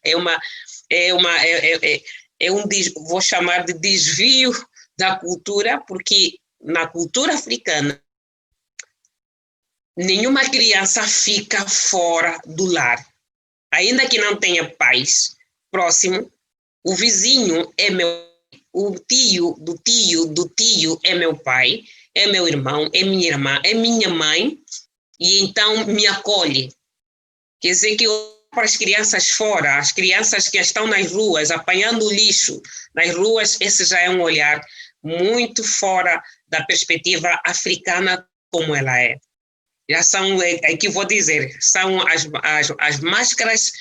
Speaker 2: Vou chamar de desvio da cultura, porque na cultura africana nenhuma criança fica fora do lar. Ainda que não tenha pais próximo, o vizinho é o tio do tio do tio é meu pai, é meu irmão, é minha irmã, é minha mãe, e então me acolhe. Quer dizer que para as crianças fora, as crianças que estão nas ruas, apanhando lixo nas ruas, esse já é um olhar muito fora da perspectiva africana como ela é. Já são, que vou dizer, são as máscaras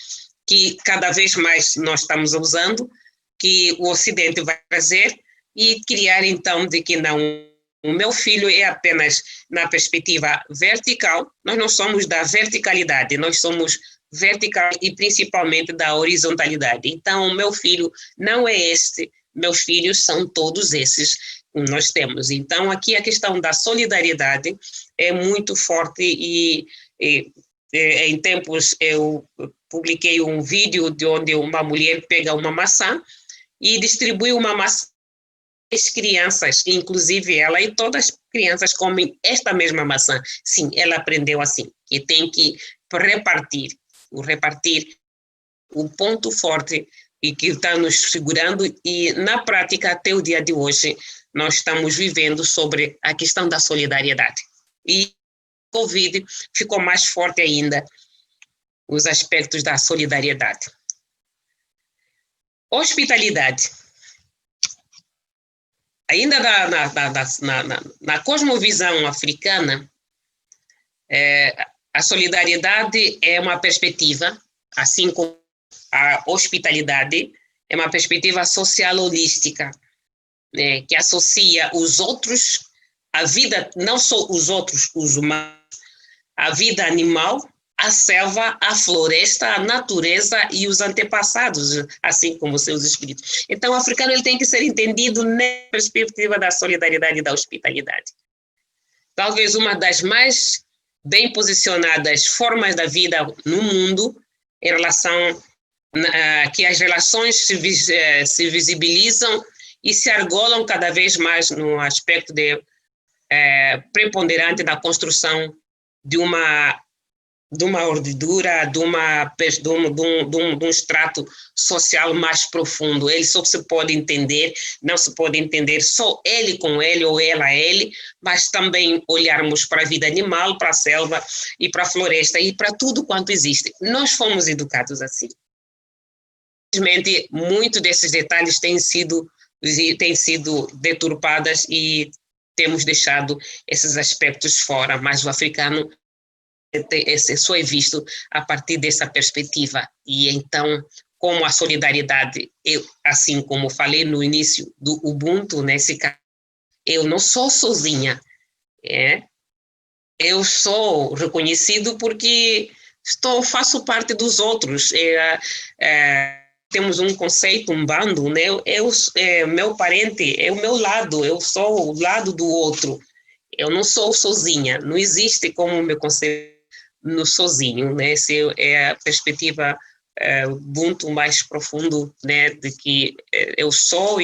Speaker 2: que cada vez mais nós estamos usando, que o Ocidente vai trazer e criar então de que não, o meu filho é apenas na perspectiva vertical, nós não somos da verticalidade, nós somos vertical e principalmente da horizontalidade. Então, o meu filho não é este, meus filhos são todos esses que nós temos. Então, aqui a questão da solidariedade é muito forte e em tempos eu publiquei um vídeo de onde uma mulher pega uma maçã e distribui uma maçã às crianças, inclusive ela, e todas as crianças comem esta mesma maçã. Sim, ela aprendeu assim, que tem que repartir o ponto forte e que está nos segurando, e na prática, até o dia de hoje, nós estamos vivendo sobre a questão da solidariedade. E o Covid ficou mais forte ainda os aspectos da solidariedade. Hospitalidade. Ainda na cosmovisão africana, a solidariedade é uma perspectiva, assim como a hospitalidade é uma perspectiva social holística, né, que associa os outros, a vida, não só os outros, os humanos, a vida animal, a selva, a floresta, a natureza e os antepassados, assim como seus espíritos. Então, o africano ele tem que ser entendido na perspectiva da solidariedade e da hospitalidade. Talvez uma das mais bem posicionadas formas da vida no mundo, em relação que as relações se visibilizam e se argolam cada vez mais no aspecto preponderante da construção de uma ordidura, de um extrato social mais profundo. Ele só se pode entender, não se pode entender só ele com ele ou ela ele, mas também olharmos para a vida animal, para a selva e para a floresta e para tudo quanto existe. Nós fomos educados assim. Infelizmente, muitos desses detalhes têm sido deturpados e temos deixado esses aspectos fora, mas o africano só é visto a partir dessa perspectiva. E então, como a solidariedade, assim como falei no início do Ubuntu, nesse caso, eu não sou sozinha, eu sou reconhecido porque faço parte dos outros. Temos um conceito, um bando, né? Meu parente é o meu lado, eu sou o lado do outro. Eu não sou sozinha, não existe como meu conceito no sozinho, né? Essa é a perspectiva muito mais profundo, né? De que eu sou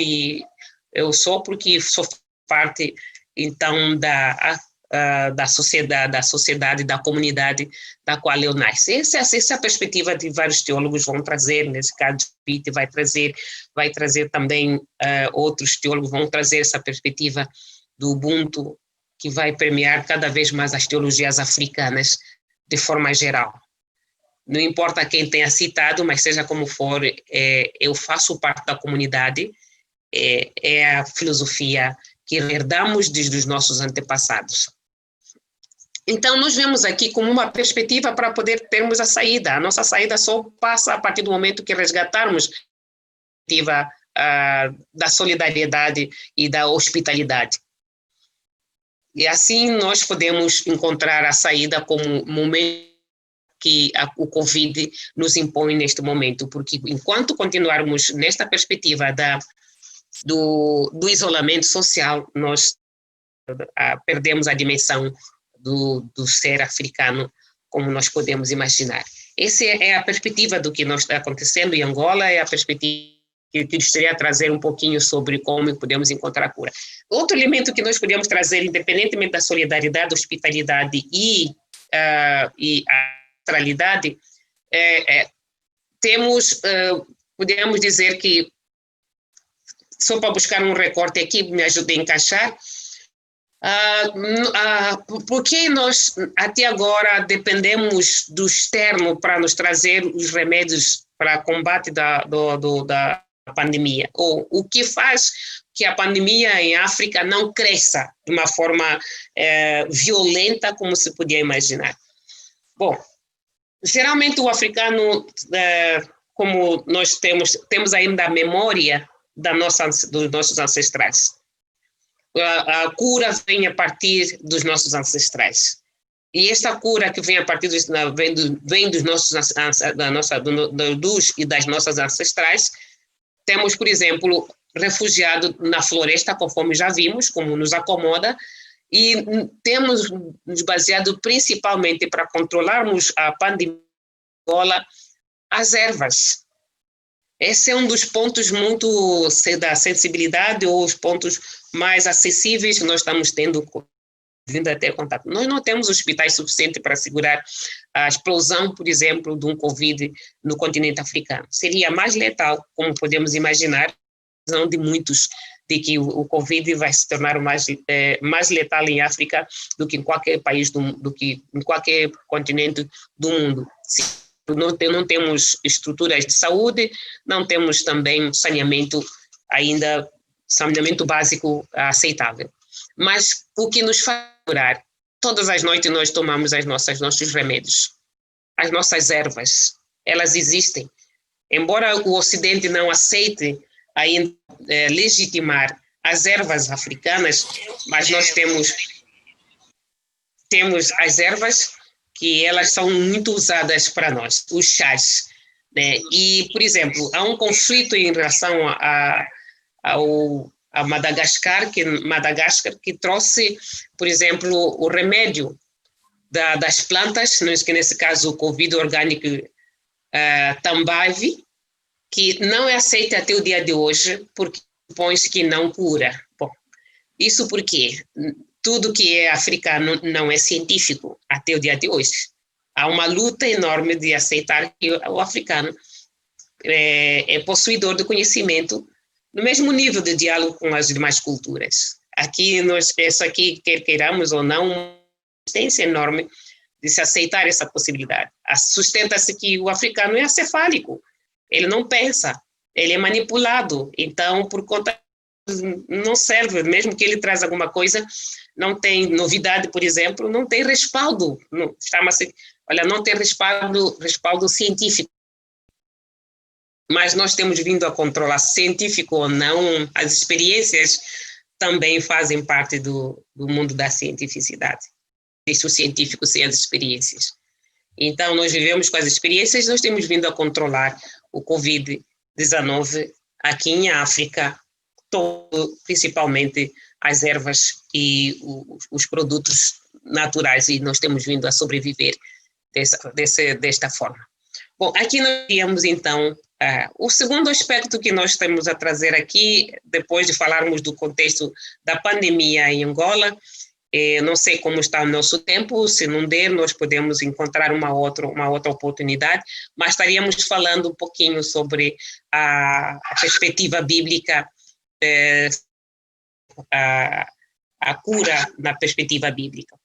Speaker 2: porque sou parte, então, da sociedade, da comunidade da qual eu nasci. Essa é a perspectiva de vários teólogos vão trazer, nesse caso, Pete vai trazer também, outros teólogos vão trazer essa perspectiva do Ubuntu, que vai permear cada vez mais as teologias africanas de forma geral. Não importa quem tenha citado, mas seja como for, eu faço parte da comunidade, é a filosofia que herdamos desde os nossos antepassados. Então, nós vemos aqui como uma perspectiva para poder termos a saída. A nossa saída só passa a partir do momento que resgatarmos a perspectiva da solidariedade e da hospitalidade. E assim nós podemos encontrar a saída como momento que o Covid nos impõe neste momento, porque enquanto continuarmos nesta perspectiva do isolamento social, nós perdemos a dimensão do ser africano, como nós podemos imaginar. Essa é a perspectiva do que está acontecendo em Angola, é a perspectiva que gostaria de trazer um pouquinho sobre como podemos encontrar a cura. Outro elemento que nós podemos trazer, independentemente da solidariedade, hospitalidade e a centralidade, podemos dizer que, só para buscar um recorte aqui, me ajude a encaixar, porque nós até agora dependemos do externo para nos trazer os remédios para combate da pandemia, ou o que faz que a pandemia em África não cresça de uma forma violenta como se podia imaginar. Bom, geralmente o africano, como nós temos ainda a memória dos nossos ancestrais. A cura vem a partir dos nossos ancestrais. E esta cura que vem a partir vem dos nossos e das nossas ancestrais. Temos, por exemplo, refugiado na floresta, conforme já vimos, como nos acomoda, e temos nos baseado principalmente para controlarmos a pandemia as ervas. Esse é um dos pontos muito da sensibilidade, ou os pontos mais acessíveis que nós estamos vindo a ter contato. Nós não temos hospitais suficientes para segurar a explosão, por exemplo, de um Covid no continente africano. Seria mais letal, como podemos imaginar, não de muitos, de que o Covid vai se tornar mais letal em África do que em qualquer país, do que em qualquer continente do mundo. Não temos estruturas de saúde, não temos também saneamento básico aceitável. Mas o que nos faz curar, todas as noites nós tomamos nossos remédios, as nossas ervas, elas existem. Embora o Ocidente não aceite ainda legitimar as ervas africanas, mas nós temos as ervas que elas são muito usadas para nós, os chás, né? E, por exemplo, há um conflito em relação a Madagascar que trouxe, por exemplo, o remédio das plantas, que nesse caso o Covid orgânico Tambave, que não é aceito até o dia de hoje, porque supõe-se que não cura. Bom, isso porque tudo que é africano não é científico até o dia de hoje. Há uma luta enorme de aceitar que o africano é possuidor do conhecimento no mesmo nível de diálogo com as demais culturas. Isso aqui, quer queiramos ou não, uma resistência enorme de se aceitar essa possibilidade. Sustenta-se que o africano é acefálico, ele não pensa, ele é manipulado, então, por conta não serve, mesmo que ele traz alguma coisa, não tem novidade, por exemplo, não tem respaldo, não tem respaldo científico. Mas nós temos vindo a controlar, científico ou não, as experiências também fazem parte do mundo da cientificidade. Existe o científico sem as experiências. Então, nós vivemos com as experiências, nós temos vindo a controlar o Covid-19 aqui em África, principalmente as ervas e os produtos naturais, e nós temos vindo a sobreviver desta forma. Bom, aqui nós temos, então, o segundo aspecto que nós temos a trazer aqui, depois de falarmos do contexto da pandemia em Angola, Não sei como está o nosso tempo, se não der, nós podemos encontrar uma outra oportunidade, mas estaríamos falando um pouquinho sobre a perspectiva bíblica, a cura na perspectiva bíblica.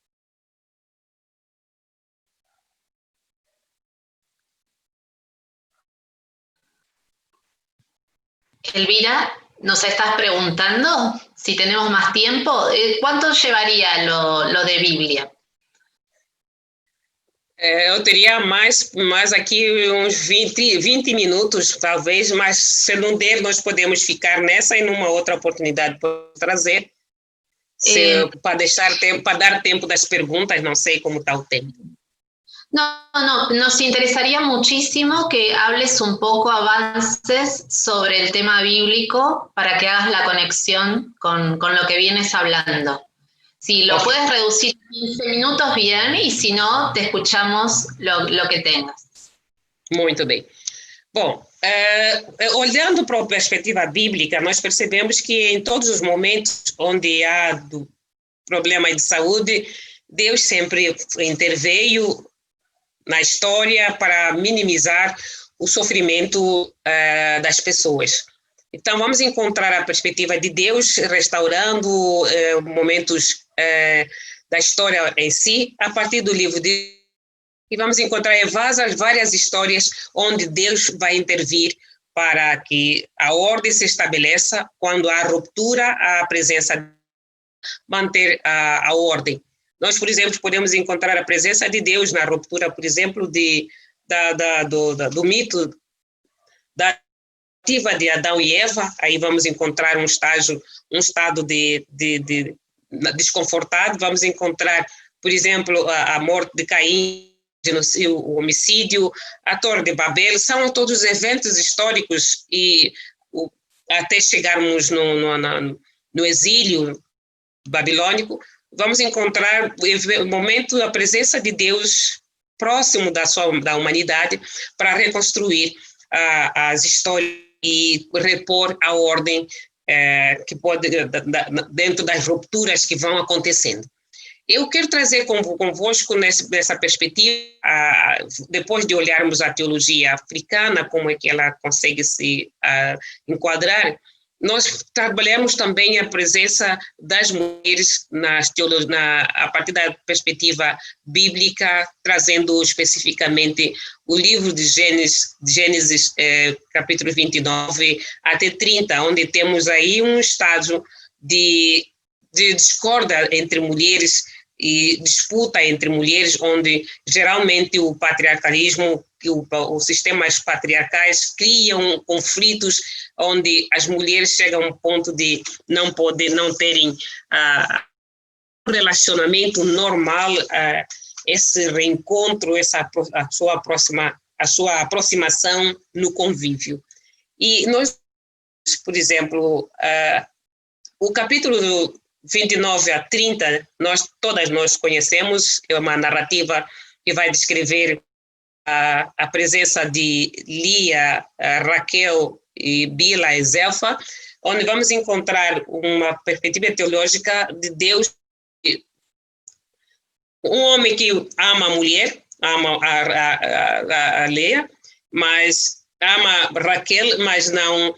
Speaker 1: Elvira, nos estás preguntando si tenemos más tiempo. ¿Cuánto llevaría lo de Biblia?
Speaker 2: Eu teria mais aqui uns 20 minutos, talvez, mas se não der, nós podemos ficar nessa e numa outra oportunidade para trazer, para dar tempo das perguntas, não sei como está o tempo.
Speaker 1: No, nos interesaría muchísimo que hables un poco avances sobre el tema bíblico para que hagas la conexión con lo que vienes hablando. Si lo puedes reducir a 15 minutos, bien, y si no, te escuchamos lo que tengas.
Speaker 2: Muito bem. Bom, olhando para a perspectiva bíblica, nós percebemos que em todos os momentos onde há problema de saúde, Deus sempre interveio na história para minimizar o sofrimento das pessoas. Então, vamos encontrar a perspectiva de Deus restaurando momentos da história em si, a partir do livro de... E vamos encontrar várias histórias onde Deus vai intervir para que a ordem se estabeleça quando há ruptura, a presença manter a ordem. Nós, por exemplo, podemos encontrar a presença de Deus na ruptura, por exemplo, do mito da ativa de Adão e Eva. Aí vamos encontrar um estado de desconfortado. Vamos encontrar, por exemplo, a morte de Caim, o homicídio, a Torre de Babel. São todos eventos históricos e até chegarmos no exílio babilônico, vamos encontrar o momento da presença de Deus próximo da humanidade para reconstruir as histórias e repor a ordem que pode dentro das rupturas que vão acontecendo. Eu quero trazer convosco nessa perspectiva, depois de olharmos a teologia africana, como é que ela consegue se enquadrar. Nós trabalhamos também a presença das mulheres a partir da perspectiva bíblica, trazendo especificamente o livro de Gênesis capítulo 29 até 30, onde temos aí um estágio de discórdia entre mulheres e disputa entre mulheres, onde geralmente o patriarcalismo, os sistemas patriarcais criam conflitos onde as mulheres chegam a um ponto de não terem relacionamento normal, esse reencontro, a sua aproximação no convívio. E nós, por exemplo, o capítulo 29 a 30, todas nós conhecemos, é uma narrativa que vai descrever a presença de Lia, Raquel e Bila e Zelfa, onde vamos encontrar uma perspectiva teológica de Deus, um homem que ama a mulher, ama a Leia, mas ama Raquel, mas não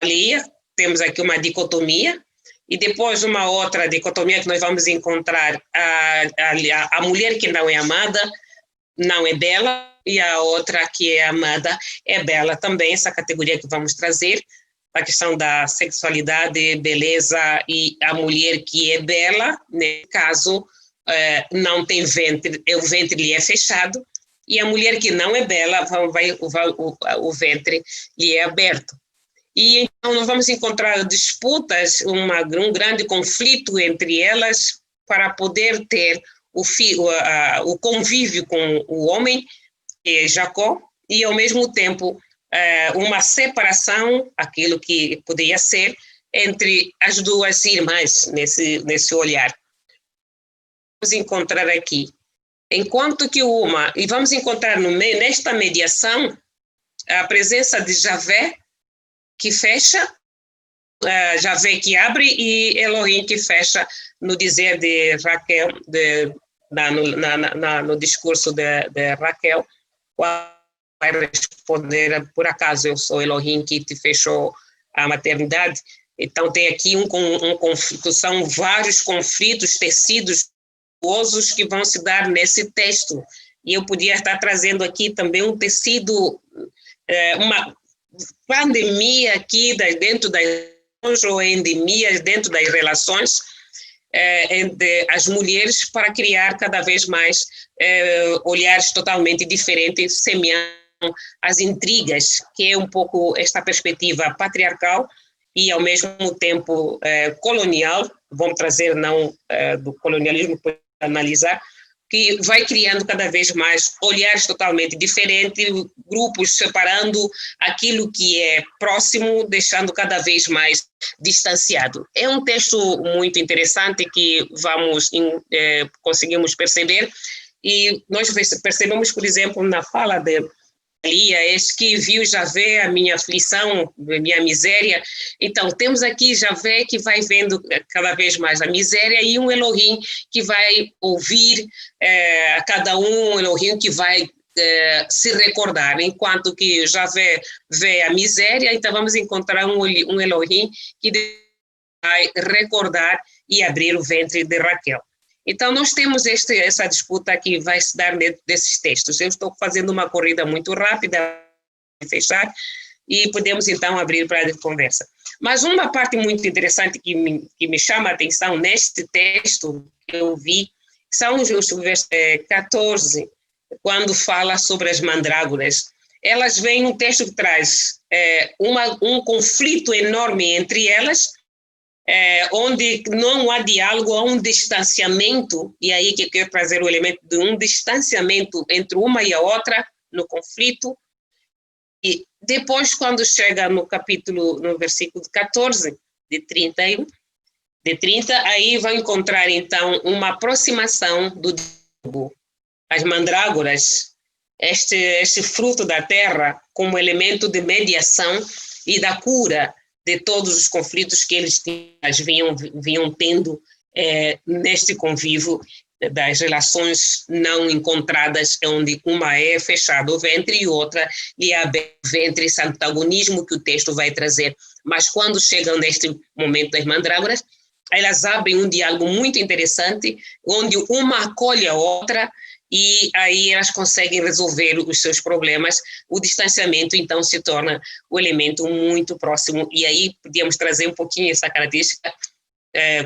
Speaker 2: a Lia. Temos aqui uma dicotomia. E depois uma outra dicotomia que nós vamos encontrar, a mulher que não é amada não é bela, e a outra que é amada é bela também, essa categoria que vamos trazer, a questão da sexualidade, beleza, e a mulher que é bela, nesse caso, não tem ventre, o ventre lhe é fechado, e a mulher que não é bela, o ventre lhe é aberto. E então nós vamos encontrar disputas, um grande conflito entre elas para poder ter o convívio com o homem, que é Jacó, e ao mesmo tempo uma separação, aquilo que poderia ser, entre as duas irmãs nesse olhar. Vamos encontrar aqui, enquanto que e vamos encontrar nesta mediação a presença de Javé, que fecha, Javé que abre e Elohim que fecha, no dizer de Raquel, no discurso de Raquel, vai responder, por acaso eu sou Elohim que te fechou a maternidade. Então tem aqui um conflito, são vários conflitos, tecidos que vão se dar nesse texto. E eu podia estar trazendo aqui também um tecido, uma pandemia aqui dentro das ou endemias dentro das relações entre as mulheres, para criar cada vez mais olhares totalmente diferentes, semeando as intrigas, que é um pouco esta perspectiva patriarcal e, ao mesmo tempo, colonial, vamos trazer não do colonialismo para analisar, que vai criando cada vez mais olhares totalmente diferentes, grupos separando aquilo que é próximo, deixando cada vez mais distanciado. É um texto muito interessante que conseguimos perceber, e nós percebemos, por exemplo, na fala de Elias, que viu Javé a minha aflição, a minha miséria. Então, temos aqui Javé que vai vendo cada vez mais a miséria, e um Elohim que vai ouvir a cada um Elohim que vai se recordar. Enquanto que Javé vê a miséria, então vamos encontrar um Elohim que vai recordar e abrir o ventre de Raquel. Então, nós temos essa disputa que vai se dar dentro desses textos. Eu estou fazendo uma corrida muito rápida para fechar e podemos, então, abrir para a conversa. Mas uma parte muito interessante que me chama a atenção neste texto que eu vi são os versos 14, quando fala sobre as mandrágoras. Elas vêm um texto que traz um conflito enorme entre elas, onde não há diálogo, há um distanciamento, e aí que eu quero trazer o elemento de um distanciamento entre uma e a outra no conflito. E depois, quando chega no versículo 14, de 30, aí vai encontrar, então, uma aproximação do diálogo. As mandrágoras, este fruto da terra, como elemento de mediação e da cura de todos os conflitos que eles vinham tendo neste convívio das relações não encontradas, onde uma é fechada o ventre e outra lhe abre o ventre, esse antagonismo que o texto vai trazer. Mas quando chegam neste momento das mandrágoras, elas abrem um diálogo muito interessante, onde uma acolhe a outra, e aí elas conseguem resolver os seus problemas. O distanciamento, então, se torna um elemento muito próximo, e aí podíamos trazer um pouquinho essa característica,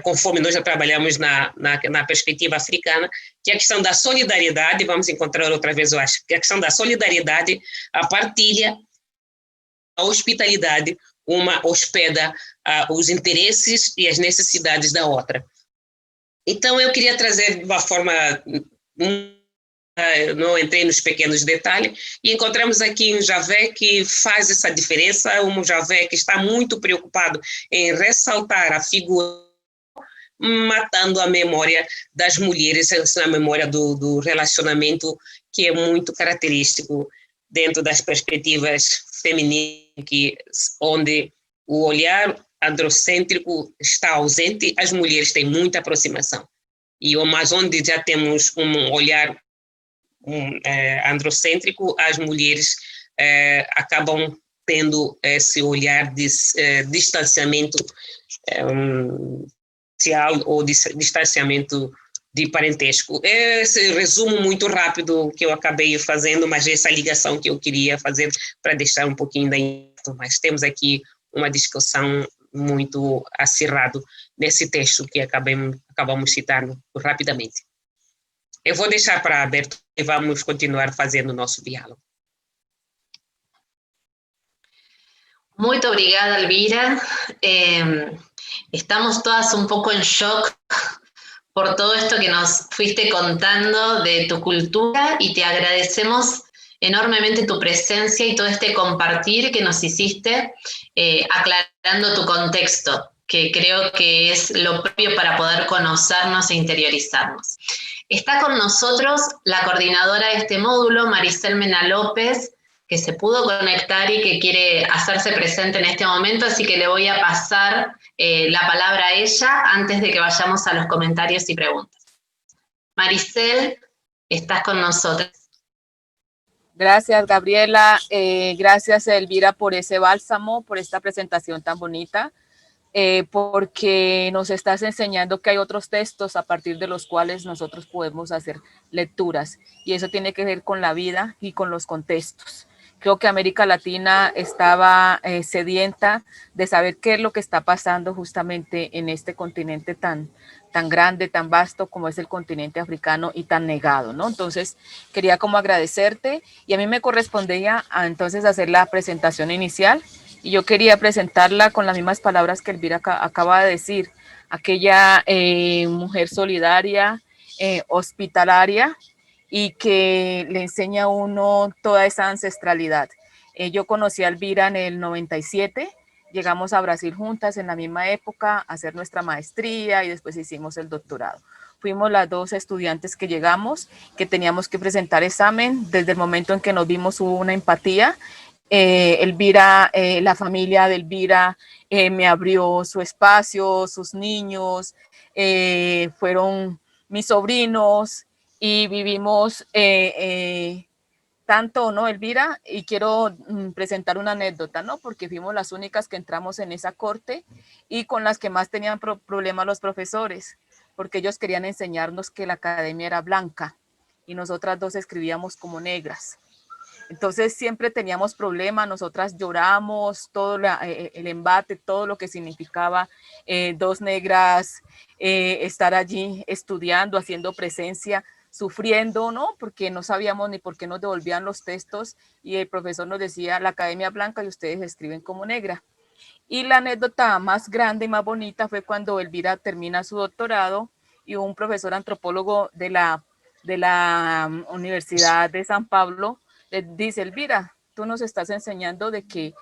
Speaker 2: conforme nós já trabalhamos na perspectiva africana, que é a questão da solidariedade. Vamos encontrar outra vez, eu acho, que é a questão da solidariedade, a partilha, a hospitalidade, uma hospeda os interesses e as necessidades da outra. Então, eu queria trazer de uma forma... não entrei nos pequenos detalhes, e encontramos aqui um Javé que faz essa diferença, um Javé que está muito preocupado em ressaltar a figura, matando a memória das mulheres, a memória do relacionamento, que é muito característico dentro das perspectivas femininas, onde o olhar androcêntrico está ausente, as mulheres têm muita aproximação. Mas onde já temos um olhar androcêntrico, as mulheres acabam tendo esse olhar de distanciamento social ou distanciamento de parentesco. Esse resumo muito rápido que eu acabei fazendo, mas essa ligação que eu queria fazer para deixar um pouquinho daí. Mas temos aqui uma discussão muito acirrada nesse texto que acabamos citando rapidamente. Eu vou deixar para aberto e vamos continuar fazendo o nosso diálogo.
Speaker 1: Muito obrigada, Elvira. Estamos todas un poco en shock por todo esto que nos fuiste contando de tu cultura, y te agradecemos enormemente tu presencia y todo este compartir que nos hiciste, aclarando tu contexto, que creo que es lo propio para poder conocernos e interiorizarnos. Está con nosotros la coordinadora de este módulo, Maricel Mena López, que se pudo conectar y que quiere hacerse presente en este momento, así que le voy a pasar la palabra a ella antes de que vayamos a los comentarios y preguntas. Maricel, estás con nosotros.
Speaker 3: Gracias, Gabriela. Gracias, Elvira, por ese bálsamo, por esta presentación tan bonita, porque nos estás enseñando que hay otros textos a partir de los cuales nosotros podemos hacer lecturas, y eso tiene que ver con la vida y con los contextos. Creo que América Latina estaba sedienta de saber qué es lo que está pasando justamente en este continente tan grande, tan vasto como es el continente africano y tan negado, ¿no? Entonces, quería como agradecerte, y a mí me correspondía entonces hacer la presentación inicial, y yo quería presentarla con las mismas palabras que Elvira acaba de decir, aquella mujer solidaria, hospitalaria, y que le enseña a uno toda esa ancestralidad. Yo conocí a Elvira en el 97, llegamos a Brasil juntas en la misma época a hacer nuestra maestría y después hicimos el doctorado. Fuimos las dos estudiantes que llegamos, que teníamos que presentar examen. Desde el momento en que nos vimos hubo una empatía. Elvira, la familia de Elvira me abrió su espacio, sus niños, fueron mis sobrinos, y vivimos tanto, ¿no, Elvira? Y quiero presentar una anécdota, ¿no? Porque fuimos las únicas que entramos en esa corte y con las que más tenían problemas los profesores, porque ellos querían enseñarnos que la academia era blanca y nosotras dos escribíamos como negras. Entonces siempre teníamos problemas, nosotras lloramos, todo el embate, todo lo que significaba dos negras estar allí estudiando, haciendo presencia, sufriendo, ¿no? Porque no sabíamos ni por qué nos devolvían los textos, y el profesor nos decía la academia blanca y ustedes escriben como negra. Y la anécdota más grande y más bonita fue cuando Elvira termina su doctorado y un profesor antropólogo de la Universidad de San Pablo le dice: Elvira, tú nos estás enseñando de que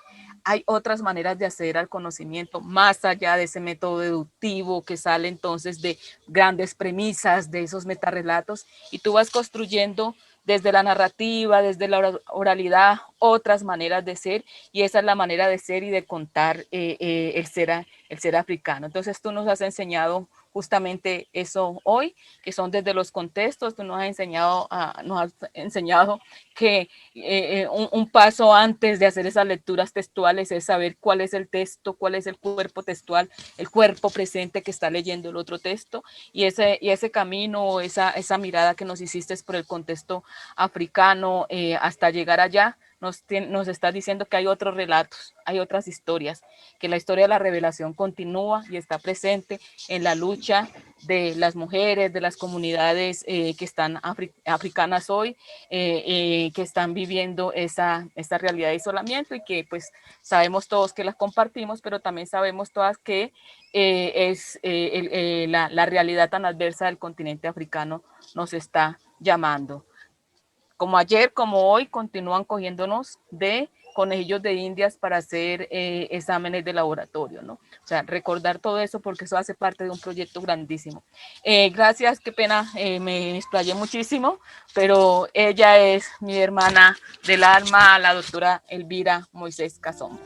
Speaker 3: hay otras maneras de acceder al conocimiento más allá de ese método deductivo que sale entonces de grandes premisas, de esos metarrelatos, y tú vas construyendo desde la narrativa, desde la oralidad, otras maneras de ser, y esa es la manera de ser y de contar el ser africano. Entonces tú nos has enseñado justamente eso hoy, que son desde los contextos. Tú nos has enseñado que un paso antes de hacer esas lecturas textuales es saber cuál es el texto, cuál es el cuerpo textual, el cuerpo presente que está leyendo el otro texto, y ese camino, esa mirada que nos hiciste por el contexto africano hasta llegar allá, nos está diciendo que hay otros relatos, hay otras historias, que la historia de la revelación continúa y está presente en la lucha de las mujeres, de las comunidades que están africanas hoy, que están viviendo esa realidad de aislamiento, y que pues sabemos todos que las compartimos, pero también sabemos todas que la realidad tan adversa del continente africano nos está llamando. Como ayer, como hoy, continúan cogiéndonos de conejillos de indias para hacer exámenes de laboratorio, ¿no? O sea, recordar todo eso, porque eso hace parte de un proyecto grandísimo. Gracias, qué pena, me explayé muchísimo, pero ella es mi hermana del alma, la doctora Elvira Moisés Casombo.